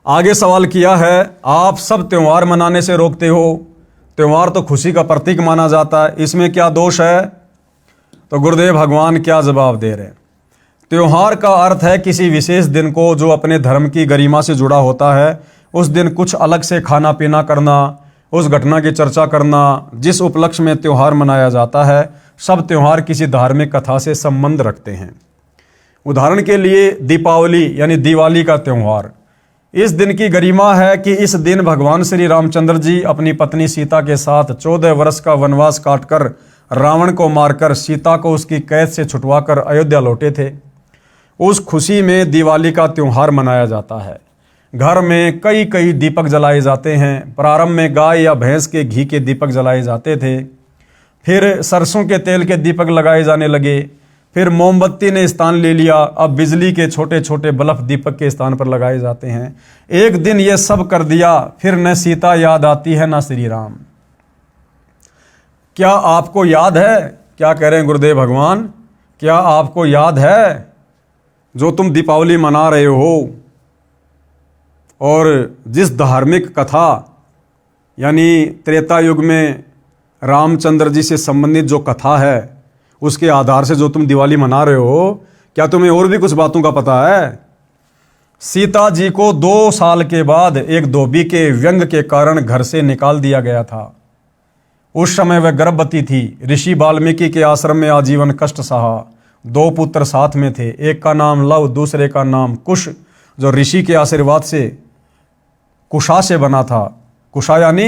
आगे सवाल किया है, आप सब त्योहार मनाने से रोकते हो, त्योहार तो खुशी का प्रतीक माना जाता है, इसमें क्या दोष है? तो गुरुदेव भगवान क्या जवाब दे रहे हैं? त्योहार का अर्थ है किसी विशेष दिन को जो अपने धर्म की गरिमा से जुड़ा होता है, उस दिन कुछ अलग से खाना पीना करना, उस घटना की चर्चा करना जिस उपलक्ष्य में त्योहार मनाया जाता है। सब त्योहार किसी धार्मिक कथा से संबंध रखते हैं। उदाहरण के लिए दीपावली यानी दिवाली का त्योहार, इस दिन की गरिमा है कि इस दिन भगवान श्री रामचंद्र जी अपनी पत्नी सीता के साथ 14 वर्ष का वनवास काटकर रावण को मारकर सीता को उसकी कैद से छुटवाकर अयोध्या लौटे थे। उस खुशी में दिवाली का त्योहार मनाया जाता है। घर में कई कई दीपक जलाए जाते हैं। प्रारंभ में गाय या भैंस के घी के दीपक जलाए जाते थे, फिर सरसों के तेल के दीपक लगाए जाने लगे, फिर मोमबत्ती ने स्थान ले लिया, अब बिजली के छोटे छोटे बल्ब दीपक के स्थान पर लगाए जाते हैं। एक दिन ये सब कर दिया, फिर न सीता याद आती है न श्री राम। क्या आपको याद है, क्या कह रहे हैं गुरुदेव भगवान, क्या आपको याद है जो तुम दीपावली मना रहे हो और जिस धार्मिक कथा यानी त्रेता युग में रामचंद्र जी से संबंधित जो कथा है उसके आधार से जो तुम दिवाली मना रहे हो, क्या तुम्हें और भी कुछ बातों का पता है? सीता जी को 2 साल के बाद एक धोबी के व्यंग के कारण घर से निकाल दिया गया था। उस समय वह गर्भवती थी। ऋषि वाल्मीकि के आश्रम में आजीवन कष्ट सहा। 2 पुत्र साथ में थे, एक का नाम लव, दूसरे का नाम कुश, जो ऋषि के आशीर्वाद से कुशा से बना था। कुशा यानी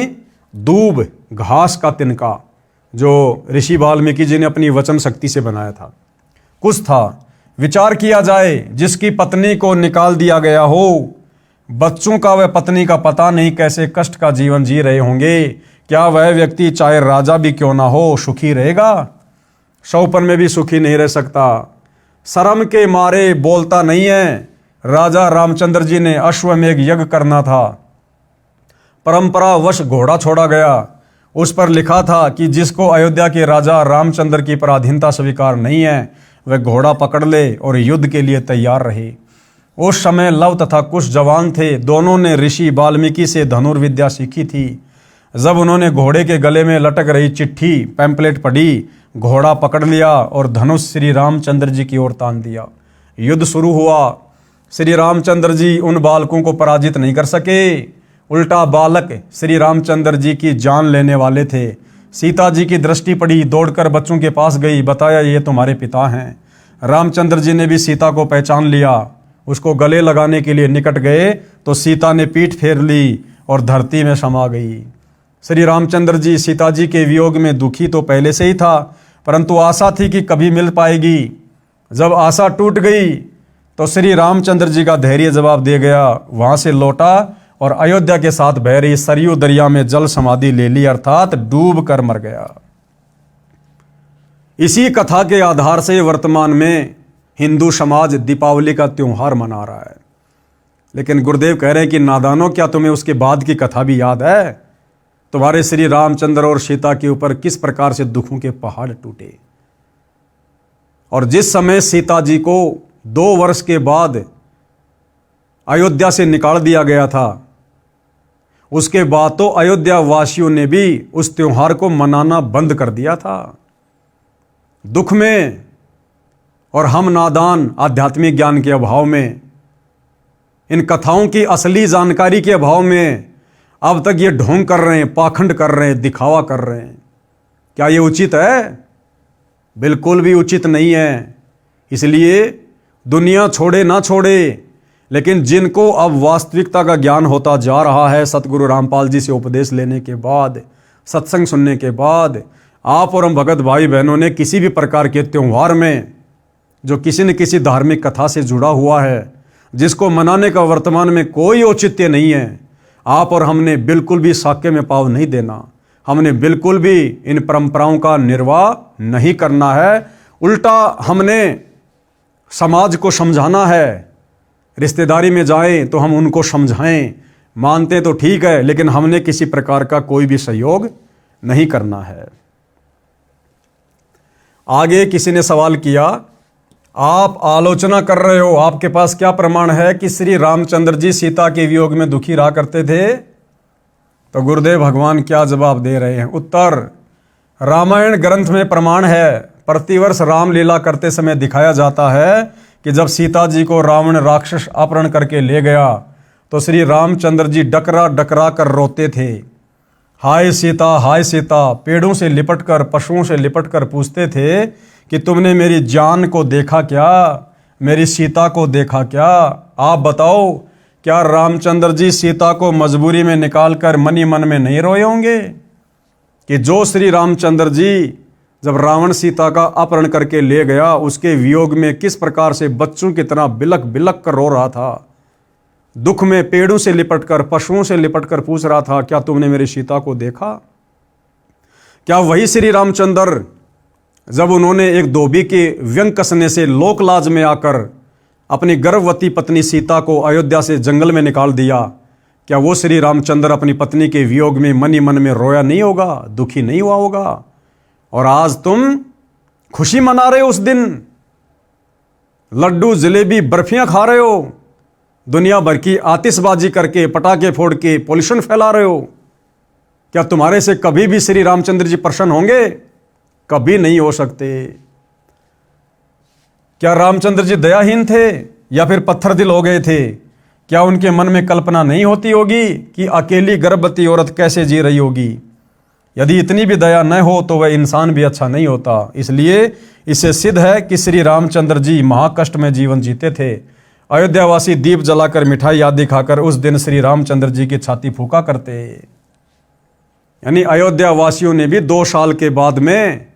दूब, घास का तिनका, जो ऋषि वाल्मीकि जी ने अपनी वचन शक्ति से बनाया था। कुछ था, विचार किया जाए, जिसकी पत्नी को निकाल दिया गया हो, बच्चों का वह पत्नी का पता नहीं कैसे कष्ट का जीवन जी रहे होंगे, क्या वह व्यक्ति चाहे राजा भी क्यों ना हो सुखी रहेगा? शौपन में भी सुखी नहीं रह सकता। शर्म के मारे बोलता नहीं है। राजा रामचंद्र जी ने अश्वमेध यज्ञ करना था, परंपरावश घोड़ा छोड़ा गया। उस पर लिखा था कि जिसको अयोध्या के राजा रामचंद्र की पराधीनता स्वीकार नहीं है वह घोड़ा पकड़ ले और युद्ध के लिए तैयार रहे। उस समय लव तथा कुश जवान थे। दोनों ने ऋषि वाल्मीकि से धनुर्विद्या सीखी थी। जब उन्होंने घोड़े के गले में लटक रही चिट्ठी पैम्पलेट पढ़ी, घोड़ा पकड़ लिया और धनुष श्री रामचंद्र जी की ओर तान दिया। युद्ध शुरू हुआ। श्री रामचंद्र जी उन बालकों को पराजित नहीं कर सके, उल्टा बालक श्री रामचंद्र जी की जान लेने वाले थे। सीता जी की दृष्टि पड़ी, दौड़कर बच्चों के पास गई, बताया ये तुम्हारे पिता हैं। रामचंद्र जी ने भी सीता को पहचान लिया। उसको गले लगाने के लिए निकट गए तो सीता ने पीठ फेर ली और धरती में समा गई। श्री रामचंद्र जी सीता जी के वियोग में दुखी तो पहले से ही था, परंतु आशा थी कि कभी मिल पाएगी। जब आशा टूट गई तो श्री रामचंद्र जी का धैर्य जवाब दे गया। वहां से लौटा और अयोध्या के साथ बह रही सरयू दरिया में जल समाधि ले ली, अर्थात डूब कर मर गया। इसी कथा के आधार से वर्तमान में हिंदू समाज दीपावली का त्योहार मना रहा है। लेकिन गुरुदेव कह रहे हैं कि नादानों, क्या तुम्हें उसके बाद की कथा भी याद है? तुम्हारे श्री रामचंद्र और सीता के ऊपर किस प्रकार से दुखों के पहाड़ टूटे, और जिस समय सीता जी को 2 वर्ष के बाद अयोध्या से निकाल दिया गया था, उसके बाद तो अयोध्या वासियों ने भी उस त्योहार को मनाना बंद कर दिया था। दुख में और हम नादान आध्यात्मिक ज्ञान के अभाव में, इन कथाओं की असली जानकारी के अभाव में अब तक ये ढोंग कर रहे हैं, पाखंड कर रहे हैं, दिखावा कर रहे हैं। क्या ये उचित है? बिल्कुल भी उचित नहीं है। इसलिए दुनिया छोड़े ना छोड़े, लेकिन जिनको अब वास्तविकता का ज्ञान होता जा रहा है, सतगुरु रामपाल जी से उपदेश लेने के बाद, सत्संग सुनने के बाद, आप और हम भगत भाई बहनों ने किसी भी प्रकार के त्यौहार में जो किसी न किसी धार्मिक कथा से जुड़ा हुआ है, जिसको मनाने का वर्तमान में कोई औचित्य नहीं है, आप और हमने बिल्कुल भी साक्य में पाँव नहीं देना। हमने बिल्कुल भी इन परंपराओं का निर्वाह नहीं करना है। उल्टा हमने समाज को समझाना है। रिश्तेदारी में जाएं तो हम उनको समझाएं, मानते तो ठीक है, लेकिन हमने किसी प्रकार का कोई भी सहयोग नहीं करना है। आगे किसी ने सवाल किया, आप आलोचना कर रहे हो, आपके पास क्या प्रमाण है कि श्री रामचंद्र जी सीता के वियोग में दुखी रहा करते थे? तो गुरुदेव भगवान क्या जवाब दे रहे हैं? उत्तर, रामायण ग्रंथ में प्रमाण है। प्रतिवर्ष रामलीला करते समय दिखाया जाता है कि जब सीता जी को रावण राक्षस अपहरण करके ले गया तो श्री रामचंद्र जी डकरा डकरा कर रोते थे, हाय सीता, हाय सीता। पेड़ों से लिपटकर, पशुओं से लिपटकर पूछते थे कि तुमने मेरी जान को देखा क्या, मेरी सीता को देखा क्या? आप बताओ, क्या रामचंद्र जी सीता को मजबूरी में निकालकर मनी मन में नहीं रोए होंगे कि जो श्री रामचंद्र जी जब रावण सीता का अपहरण करके ले गया, उसके वियोग में किस प्रकार से बच्चों की तरह बिलक बिलक कर रो रहा था, दुख में पेड़ों से लिपटकर, पशुओं से लिपटकर पूछ रहा था, क्या तुमने मेरी सीता को देखा? क्या वही श्री रामचंद्र जब उन्होंने एक धोबी के व्यंग कसने से लोक लाज में आकर अपनी गर्भवती पत्नी सीता को अयोध्या से जंगल में निकाल दिया, क्या वो श्री रामचंद्र अपनी पत्नी के वियोग में मन ही मन में रोया नहीं होगा, दुखी नहीं हुआ होगा? और आज तुम खुशी मना रहे हो, उस दिन लड्डू जलेबी बर्फियां खा रहे हो, दुनिया भर की आतिशबाजी करके, पटाखे फोड़ के पोल्यूशन फैला रहे हो। क्या तुम्हारे से कभी भी श्री रामचंद्र जी प्रसन्न होंगे? कभी नहीं हो सकते। क्या रामचंद्र जी दयाहीन थे या फिर पत्थर दिल हो गए थे? क्या उनके मन में कल्पना नहीं होती होगी कि अकेली गर्भवती औरत कैसे जी रही होगी? यदि इतनी भी दया न हो तो वह इंसान भी अच्छा नहीं होता। इसलिए इससे सिद्ध है कि श्री रामचंद्र जी महाकष्ट में जीवन जीते थे। अयोध्यावासी दीप जलाकर, मिठाई आदि खाकर उस दिन श्री रामचंद्र जी की छाती फूका करते। यानी अयोध्या वासियों ने भी 2 साल के बाद में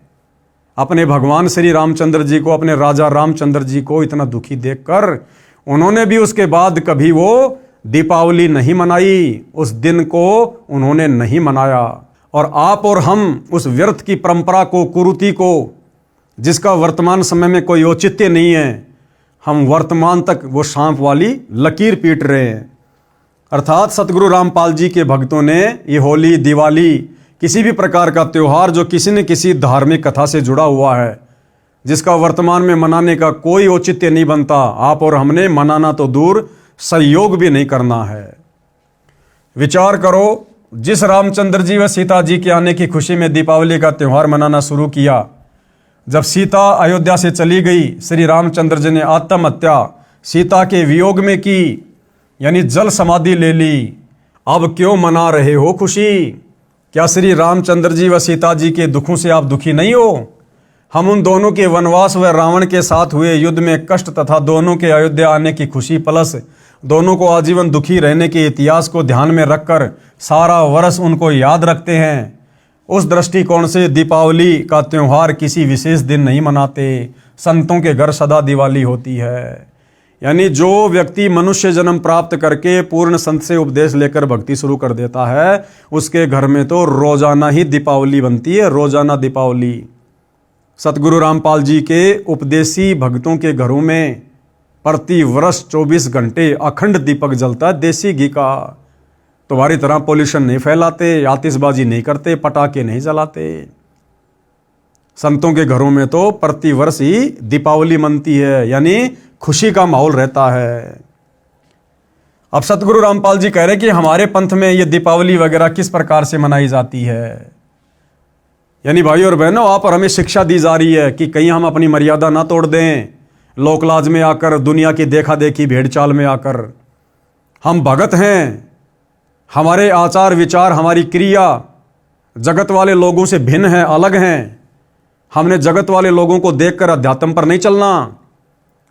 अपने भगवान श्री रामचंद्र जी को, अपने राजा रामचंद्र जी को इतना दुखी देखकर उन्होंने भी उसके बाद कभी वो दीपावली नहीं मनाई, उस दिन को उन्होंने नहीं मनाया। और आप और हम उस व्यर्थ की परंपरा को, कुरीति को, जिसका वर्तमान समय में कोई औचित्य नहीं है, हम वर्तमान तक वो सांप वाली लकीर पीट रहे हैं। अर्थात सतगुरु रामपाल जी के भक्तों ने ये होली, दिवाली, किसी भी प्रकार का त्यौहार जो किसी न किसी धार्मिक कथा से जुड़ा हुआ है, जिसका वर्तमान में मनाने का कोई औचित्य नहीं बनता, आप और हमने मनाना तो दूर, सहयोग भी नहीं करना है। विचार करो, जिस रामचंद्र जी व सीता जी के आने की खुशी में दीपावली का त्यौहार मनाना शुरू किया, जब सीता अयोध्या से चली गई, श्री रामचंद्र जी ने आत्महत्या सीता के वियोग में की, यानी जल समाधि ले ली। अब क्यों मना रहे हो खुशी? क्या श्री रामचंद्र जी व सीता जी के दुखों से आप दुखी नहीं हो? हम उन दोनों के वनवास व रावण के साथ हुए युद्ध में कष्ट तथा दोनों के अयोध्या आने की खुशी प्लस दोनों को आजीवन दुखी रहने के इतिहास को ध्यान में रखकर सारा वर्ष उनको याद रखते हैं। उस दृष्टिकोण से दीपावली का त्यौहार किसी विशेष दिन नहीं मनाते। संतों के घर सदा दिवाली होती है। यानी जो व्यक्ति मनुष्य जन्म प्राप्त करके पूर्ण संत से उपदेश लेकर भक्ति शुरू कर देता है, उसके घर में तो रोजाना ही दीपावली बनती है, रोजाना दीपावली। सतगुरु रामपाल जी के उपदेशी भक्तों के घरों में प्रति वर्ष 24 घंटे अखंड दीपक जलता है, देसी घी का। तुम्हारी तरह पोल्यूशन नहीं फैलाते, आतिशबाजी नहीं करते, पटाखे नहीं जलाते। संतों के घरों में तो प्रति वर्ष ही दीपावली मनती है, यानी खुशी का माहौल रहता है। अब सतगुरु रामपाल जी कह रहे कि हमारे पंथ में ये दीपावली वगैरह किस प्रकार से मनाई जाती है। यानी भाई और बहनों, आप और हमें शिक्षा दी जा रही है कि कहीं हम अपनी मर्यादा ना तोड़ दें, लोकलाज में आकर, दुनिया की देखा देखी भेड़ चाल में आकर। हम भगत हैं, हमारे आचार विचार, हमारी क्रिया जगत वाले लोगों से भिन्न है, अलग हैं। हमने जगत वाले लोगों को देखकर अध्यात्म पर नहीं चलना,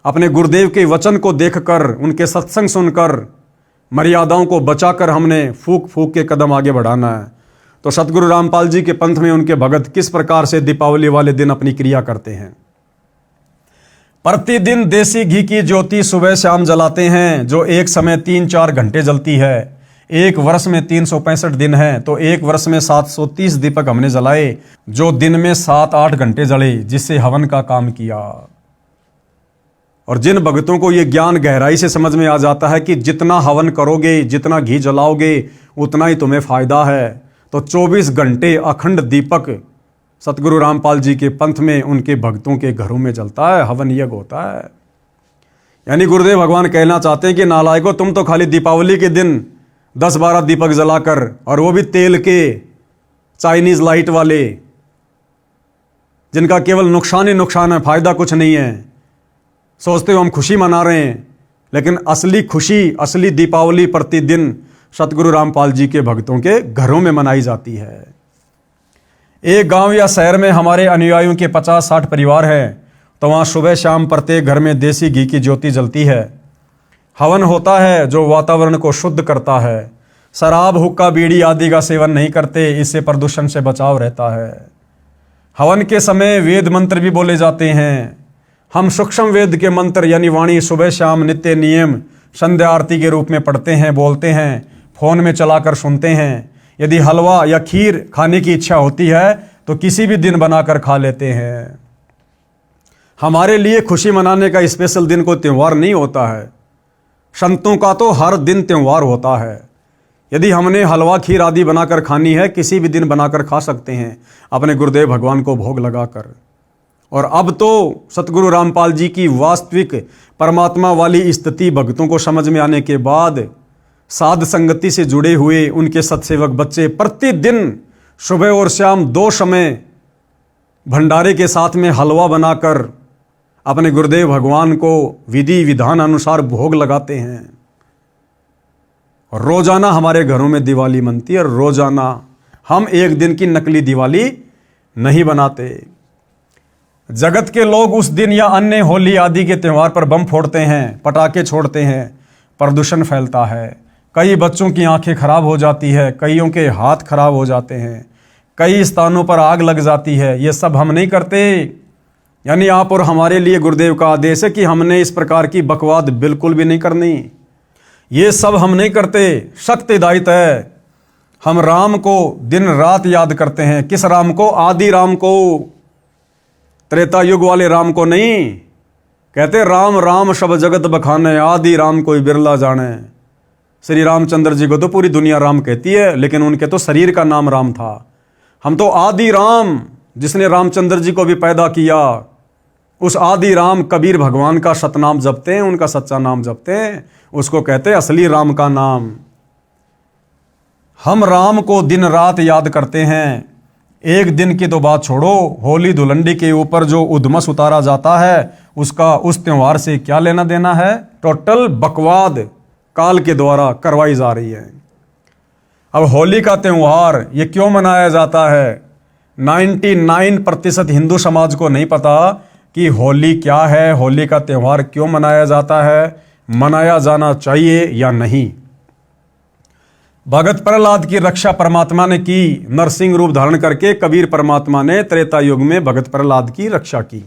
अपने गुरुदेव के वचन को देखकर, उनके सत्संग सुनकर, मर्यादाओं को बचाकर हमने फूक फूक के कदम आगे बढ़ाना है। तो सतगुरु रामपाल जी के पंथ में उनके भगत किस प्रकार से दीपावली वाले दिन अपनी क्रिया करते हैं। प्रतिदिन देसी घी की ज्योति सुबह शाम जलाते हैं, जो एक समय 3-4 घंटे जलती है। एक वर्ष में 365 दिन है, तो एक वर्ष में 730 दीपक हमने जलाए, जो दिन में 7-8 घंटे जले, जिससे हवन का काम किया। और जिन भक्तों को ये ज्ञान गहराई से समझ में आ जाता है कि जितना हवन करोगे, जितना घी जलाओगे, उतना ही तुम्हें फायदा है, तो 24 घंटे अखंड दीपक सतगुरु रामपाल जी के पंथ में उनके भक्तों के घरों में जलता है, हवन यज्ञ होता है। यानी गुरुदेव भगवान कहना चाहते हैं कि नालायकों, तुम तो खाली दीपावली के दिन 10-12 दीपक जलाकर, और वो भी तेल के, चाइनीज लाइट वाले, जिनका केवल नुकसान ही नुकसान है, फायदा कुछ नहीं है, सोचते हो हम खुशी मना रहे हैं। लेकिन असली खुशी, असली दीपावली प्रतिदिन सतगुरु रामपाल जी के भक्तों के घरों में मनाई जाती है। एक गांव या शहर में हमारे अनुयायियों के 50-60 परिवार हैं, तो वहाँ सुबह शाम प्रत्येक घर में देसी घी की ज्योति जलती है। हवन होता है जो वातावरण को शुद्ध करता है। शराब, हुक्का, बीड़ी आदि का सेवन नहीं करते, इससे प्रदूषण से बचाव रहता है। हवन के समय वेद मंत्र भी बोले जाते हैं। हम सूक्ष्म वेद के मंत्र यानी वाणी सुबह शाम नित्य नियम संध्या आरती के रूप में पढ़ते हैं, बोलते हैं, फ़ोन में चलाकर सुनते हैं। यदि हलवा या खीर खाने की इच्छा होती है तो किसी भी दिन बनाकर खा लेते हैं। हमारे लिए खुशी मनाने का स्पेशल दिन कोई त्यौहार नहीं होता है। संतों का तो हर दिन त्यौहार होता है। यदि हमने हलवा खीर आदि बनाकर खानी है, किसी भी दिन बनाकर खा सकते हैं अपने गुरुदेव भगवान को भोग लगाकर। और अब तो सतगुरु रामपाल जी की वास्तविक परमात्मा वाली स्थिति भक्तों को समझ में आने के बाद साध संगति से जुड़े हुए उनके सत्सेवक बच्चे प्रतिदिन सुबह और शाम 2 समय भंडारे के साथ में हलवा बनाकर अपने गुरुदेव भगवान को विधि विधान अनुसार भोग लगाते हैं। रोजाना हमारे घरों में दिवाली मनती है। रोजाना हम एक दिन की नकली दिवाली नहीं बनाते। जगत के लोग उस दिन या अन्य होली आदि के त्यौहार पर बम फोड़ते हैं, पटाखे छोड़ते हैं, प्रदूषण फैलता है। कई बच्चों की आंखें खराब हो जाती है, कईयों के हाथ खराब हो जाते हैं, कई स्थानों पर आग लग जाती है। ये सब हम नहीं करते। यानी आप और हमारे लिए गुरुदेव का आदेश है कि हमने इस प्रकार की बकवाद बिल्कुल भी नहीं करनी। ये सब हम नहीं करते। सख्त हिदायत है। हम राम को दिन रात याद करते हैं। किस राम को? आदि राम को, त्रेता युग वाले राम को नहीं। कहते राम राम सब जगत बखाने, आदि राम कोई बिरला जाने। श्री रामचंद्र जी को तो पूरी दुनिया राम कहती है, लेकिन उनके तो शरीर का नाम राम था। हम तो आदि राम, जिसने रामचंद्र जी को भी पैदा किया, उस आदि राम कबीर भगवान का सतनाम जपते हैं, उनका सच्चा नाम जपते हैं। उसको कहते हैं असली राम का नाम। हम राम को दिन रात याद करते हैं। एक दिन की तो बात छोड़ो, होली धुलंडी के ऊपर जो उधमस उतारा जाता है उसका उस त्यौहार से क्या लेना देना है? टोटल बकवाद काल के द्वारा करवाई जा रही है। अब होली का त्यौहार ये क्यों मनाया जाता है? 99% हिंदू समाज को नहीं पता कि होली क्या है, होली का त्यौहार क्यों मनाया जाता है, मनाया जाना चाहिए या नहीं। भगत प्रहलाद की रक्षा परमात्मा ने की। नरसिंह रूप धारण करके कबीर परमात्मा ने त्रेता युग में भगत प्रहलाद की रक्षा की।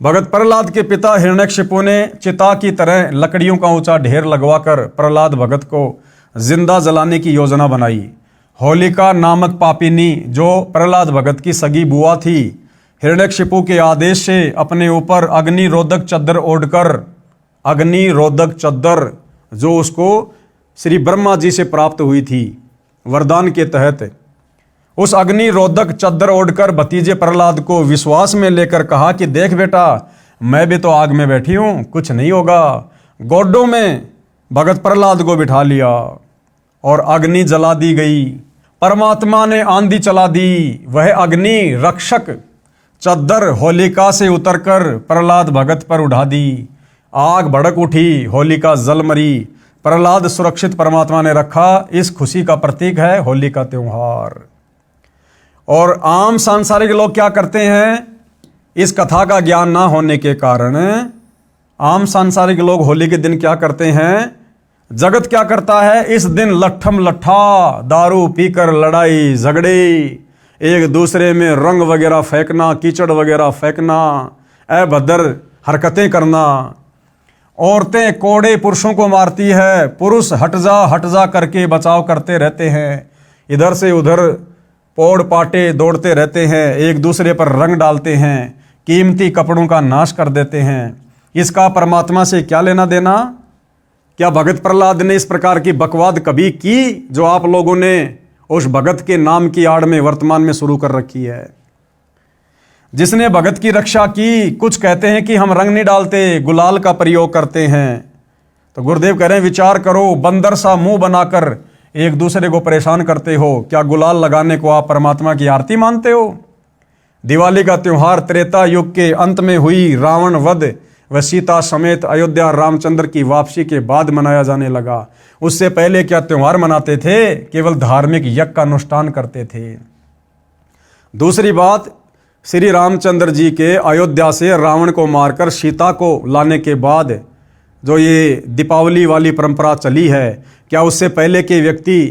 भगत प्रहलाद के पिता हिरण्यकशिपु ने चिता की तरह लकड़ियों का ऊंचा ढेर लगवाकर प्रहलाद भगत को जिंदा जलाने की योजना बनाई। होलिका नामक पापिनी, जो प्रहलाद भगत की सगी बुआ थी, हिरण्यकशिपु के आदेश से अपने ऊपर अग्निरोधक चद्दर ओढ़कर, अग्निरोधक चद्दर जो उसको श्री ब्रह्मा जी से प्राप्त हुई थी वरदान के तहत, उस अग्निरोधक चद्दर ओढ़कर भतीजे प्रहलाद को विश्वास में लेकर कहा कि देख बेटा, मैं भी तो आग में बैठी हूं, कुछ नहीं होगा। गोडों में भगत प्रहलाद को बिठा लिया और अग्नि जला दी गई। परमात्मा ने आंधी चला दी। वह अग्नि रक्षक चद्दर होलिका से उतरकर प्रहलाद भगत पर उड़ा दी। आग भड़क उठी, होलिका जल मरी। प्रहलाद सुरक्षित परमात्मा ने रखा। इस खुशी का प्रतीक है होली का त्यौहार। और आम सांसारिक लोग क्या करते हैं? इस कथा का ज्ञान ना होने के कारण आम सांसारिक लोग होली के दिन क्या करते हैं? जगत क्या करता है? इस दिन लट्ठम लट्ठा दारू पीकर लड़ाई झगड़े, एक दूसरे में रंग वगैरह फेंकना, कीचड़ वगैरह फेंकना, अभद्र हरकतें करना। औरतें कोड़े पुरुषों को मारती है, पुरुष हट जा करके बचाव करते रहते हैं। इधर से उधर पोड़ पाटे दौड़ते रहते हैं, एक दूसरे पर रंग डालते हैं, कीमती कपड़ों का नाश कर देते हैं। इसका परमात्मा से क्या लेना देना? क्या भगत प्रहलाद ने इस प्रकार की बकवाद कभी की जो आप लोगों ने उस भगत के नाम की आड़ में वर्तमान में शुरू कर रखी है? जिसने भगत की रक्षा की, कुछ कहते हैं कि हम रंग नहीं डालते, गुलाल का प्रयोग करते हैं। तो गुरुदेव कह रहे हैं विचार करो, बंदर सा मुंह बनाकर एक दूसरे को परेशान करते हो, क्या गुलाल लगाने को आप परमात्मा की आरती मानते हो? दिवाली का त्यौहार त्रेता युग के अंत में हुई रावण वध व सीता समेत अयोध्या रामचंद्र की वापसी के बाद मनाया जाने लगा। उससे पहले क्या त्यौहार मनाते थे? केवल धार्मिक यज्ञ का अनुष्ठान करते थे। दूसरी बात, श्री रामचंद्र जी के अयोध्या से रावण को मारकर सीता को लाने के बाद जो ये दीपावली वाली परंपरा चली है, क्या उससे पहले के व्यक्ति,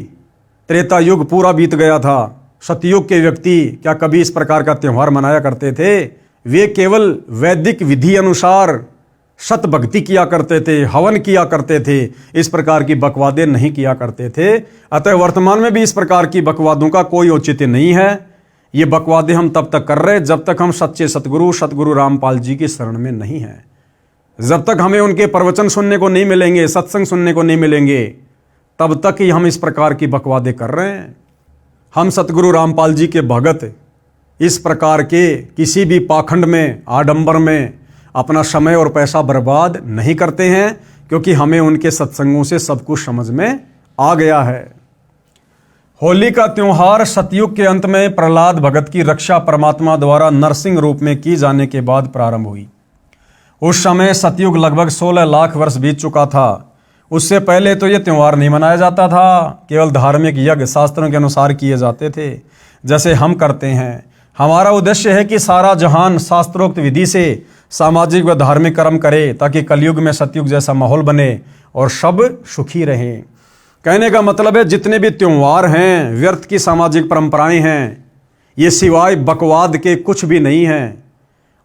त्रेता युग पूरा बीत गया था, सतयुग के व्यक्ति क्या कभी इस प्रकार का त्यौहार मनाया करते थे? वे केवल वैदिक विधि अनुसार शत भक्ति किया करते थे, हवन किया करते थे, इस प्रकार की बकवादें नहीं किया करते थे। अतः वर्तमान में भी इस प्रकार की बकवादों का कोई औचित्य नहीं है। ये बकवादें हम तब तक कर रहे जब तक हम सच्चे सतगुरु रामपाल जी की शरण में नहीं हैं। जब तक हमें उनके प्रवचन सुनने को नहीं मिलेंगे, सत्संग सुनने को नहीं मिलेंगे, तब तक ही हम इस प्रकार की बकवादें कर रहे हैं। हम सतगुरु रामपाल जी के भगत इस प्रकार के किसी भी पाखंड में, आडंबर में अपना समय और पैसा बर्बाद नहीं करते हैं, क्योंकि हमें उनके सत्संगों से सब कुछ समझ में आ गया है। होली का त्योहार सतयुग के अंत में प्रहलाद भगत की रक्षा परमात्मा द्वारा नरसिंह रूप में की जाने के बाद प्रारंभ हुई। उस समय सतयुग लगभग 16 लाख वर्ष बीत चुका था। उससे पहले तो यह त्योहार नहीं मनाया जाता था, केवल धार्मिक यज्ञ शास्त्रों के अनुसार किए जाते थे, जैसे हम करते हैं। हमारा उद्देश्य है कि सारा जहान शास्त्रोक्त विधि से सामाजिक व धार्मिक कर्म करे, ताकि कलयुग में सतयुग जैसा माहौल बने और सब सुखी रहें। कहने का मतलब है जितने भी त्योहार हैं, व्यर्थ की सामाजिक परंपराएं हैं, ये सिवाय बकवाद के कुछ भी नहीं हैं।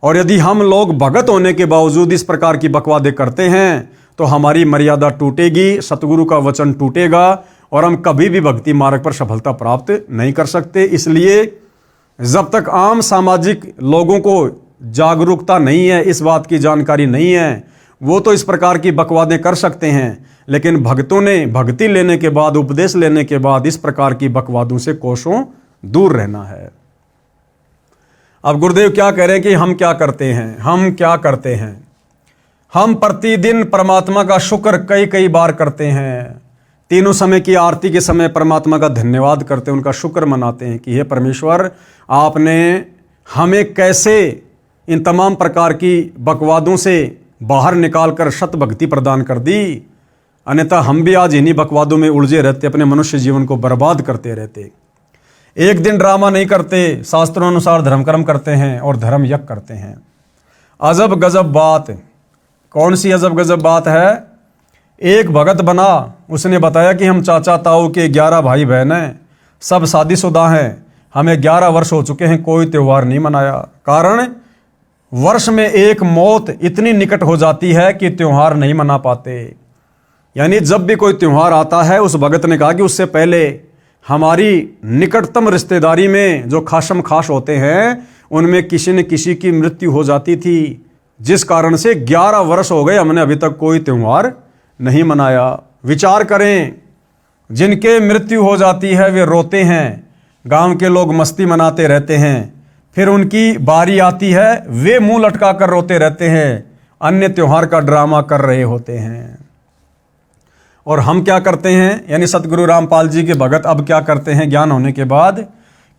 और यदि हम लोग भगत होने के बावजूद इस प्रकार की बकवादें करते हैं तो हमारी मर्यादा टूटेगी, सतगुरु का वचन टूटेगा और हम कभी भी भक्ति मार्ग पर सफलता प्राप्त नहीं कर सकते। इसलिए जब तक आम सामाजिक लोगों को जागरूकता नहीं है, इस बात की जानकारी नहीं है, वो तो इस प्रकार की बकवादें कर सकते हैं, लेकिन भक्तों ने भक्ति लेने के बाद, उपदेश लेने के बाद इस प्रकार की बकवादों से कोसों दूर रहना है। अब गुरुदेव क्या कह रहे हैं कि हम क्या करते हैं? हम क्या करते हैं? हम प्रतिदिन परमात्मा का शुक्र कई कई बार करते हैं। तीनों समय की आरती के समय परमात्मा का धन्यवाद करते हैं, उनका शुक्र मनाते हैं कि हे परमेश्वर, आपने हमें कैसे इन तमाम प्रकार की बकवादों से बाहर निकालकर शत भक्ति प्रदान कर दी। अन्यथा हम भी आज इन्हीं बकवादों में उलझे रहते, अपने मनुष्य जीवन को बर्बाद करते रहते। एक दिन ड्रामा नहीं करते, शास्त्रों अनुसार धर्म कर्म करते हैं और धर्म यज्ञ करते हैं। अजब गजब बात। कौन सी अजब गजब बात है? एक भगत बना, उसने बताया कि हम चाचा ताऊ के 11 भाई बहन हैं, सब शादीशुदा हैं, हमें 11 वर्ष हो चुके हैं, कोई त्यौहार नहीं मनाया। कारण वर्ष में एक मौत इतनी निकट हो जाती है कि त्यौहार नहीं मना पाते। यानी जब भी कोई त्यौहार आता है, उस भगत ने कहा कि उससे पहले हमारी निकटतम रिश्तेदारी में जो खासम खास होते हैं, उनमें किसी न किसी की मृत्यु हो जाती थी, जिस कारण से 11 वर्ष हो गए हमने अभी तक कोई त्यौहार नहीं मनाया। विचार करें, जिनके मृत्यु हो जाती है वे रोते हैं, गांव के लोग मस्ती मनाते रहते हैं, फिर उनकी बारी आती है, वे मुंह लटका कर रोते रहते हैं, अन्य त्योहार का ड्रामा कर रहे होते हैं। और हम क्या करते हैं? यानी सतगुरु रामपाल जी के भगत अब क्या करते हैं? ज्ञान होने के बाद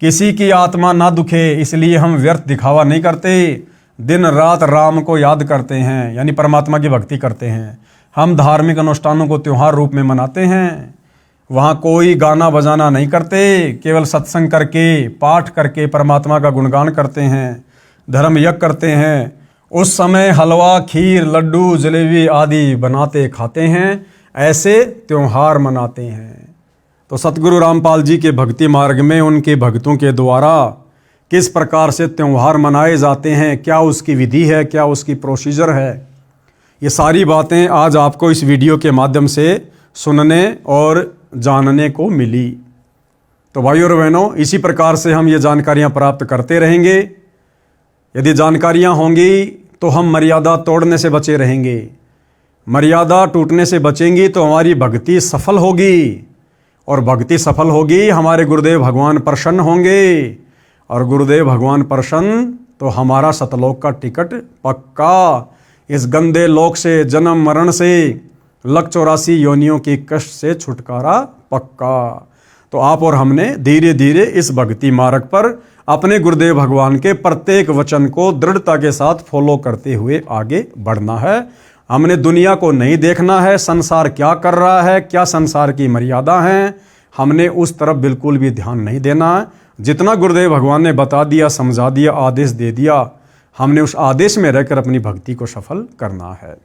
किसी की आत्मा ना दुखे, इसलिए हम व्यर्थ दिखावा नहीं करते, दिन रात राम को याद करते हैं, यानी परमात्मा की भक्ति करते हैं। हम धार्मिक अनुष्ठानों को त्योहार रूप में मनाते हैं, वहाँ कोई गाना बजाना नहीं करते, केवल सत्संग करके, पाठ करके परमात्मा का गुणगान करते हैं, धर्म यज्ञ करते हैं। उस समय हलवा, खीर, लड्डू, जलेबी आदि बनाते खाते हैं, ऐसे त्योहार मनाते हैं। तो सतगुरु रामपाल जी के भक्ति मार्ग में उनके भक्तों के द्वारा किस प्रकार से त्यौहार मनाए जाते हैं, क्या उसकी विधि है, क्या उसकी प्रोसीजर है, ये सारी बातें आज आपको इस वीडियो के माध्यम से सुनने और जानने को मिली। तो भाइयों और बहनों, इसी प्रकार से हम ये जानकारियाँ प्राप्त करते रहेंगे। यदि जानकारियाँ होंगी तो हम मर्यादा तोड़ने से बचे रहेंगे, मर्यादा टूटने से बचेंगी तो हमारी भक्ति सफल होगी, और भक्ति सफल होगी, हमारे गुरुदेव भगवान प्रसन्न होंगे, और गुरुदेव भगवान प्रसन्न तो हमारा सतलोक का टिकट पक्का। इस गंदे लोक से, जन्म मरण से, 184 योनियों की कष्ट से छुटकारा पक्का। तो आप और हमने धीरे धीरे इस भक्ति मार्ग पर अपने गुरुदेव भगवान के प्रत्येक वचन को दृढ़ता के साथ फॉलो करते हुए आगे बढ़ना है। हमने दुनिया को नहीं देखना है, संसार क्या कर रहा है, क्या संसार की मर्यादा है, हमने उस तरफ बिल्कुल भी ध्यान नहीं देना है। जितना गुरुदेव भगवान ने बता दिया, समझा दिया, आदेश दे दिया, हमने उस आदेश में रहकर अपनी भक्ति को सफल करना है।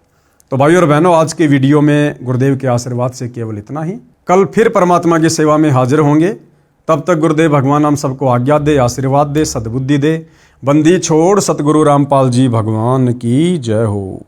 तो भाइयों और बहनों, आज की वीडियो में गुरुदेव के आशीर्वाद से केवल इतना ही। कल फिर परमात्मा की सेवा में हाजिर होंगे। तब तक गुरुदेव भगवान हम सबको आज्ञा दे, आशीर्वाद दे, सद्बुद्धि दे। बंदी छोड़ सतगुरु रामपाल जी भगवान की जय हो।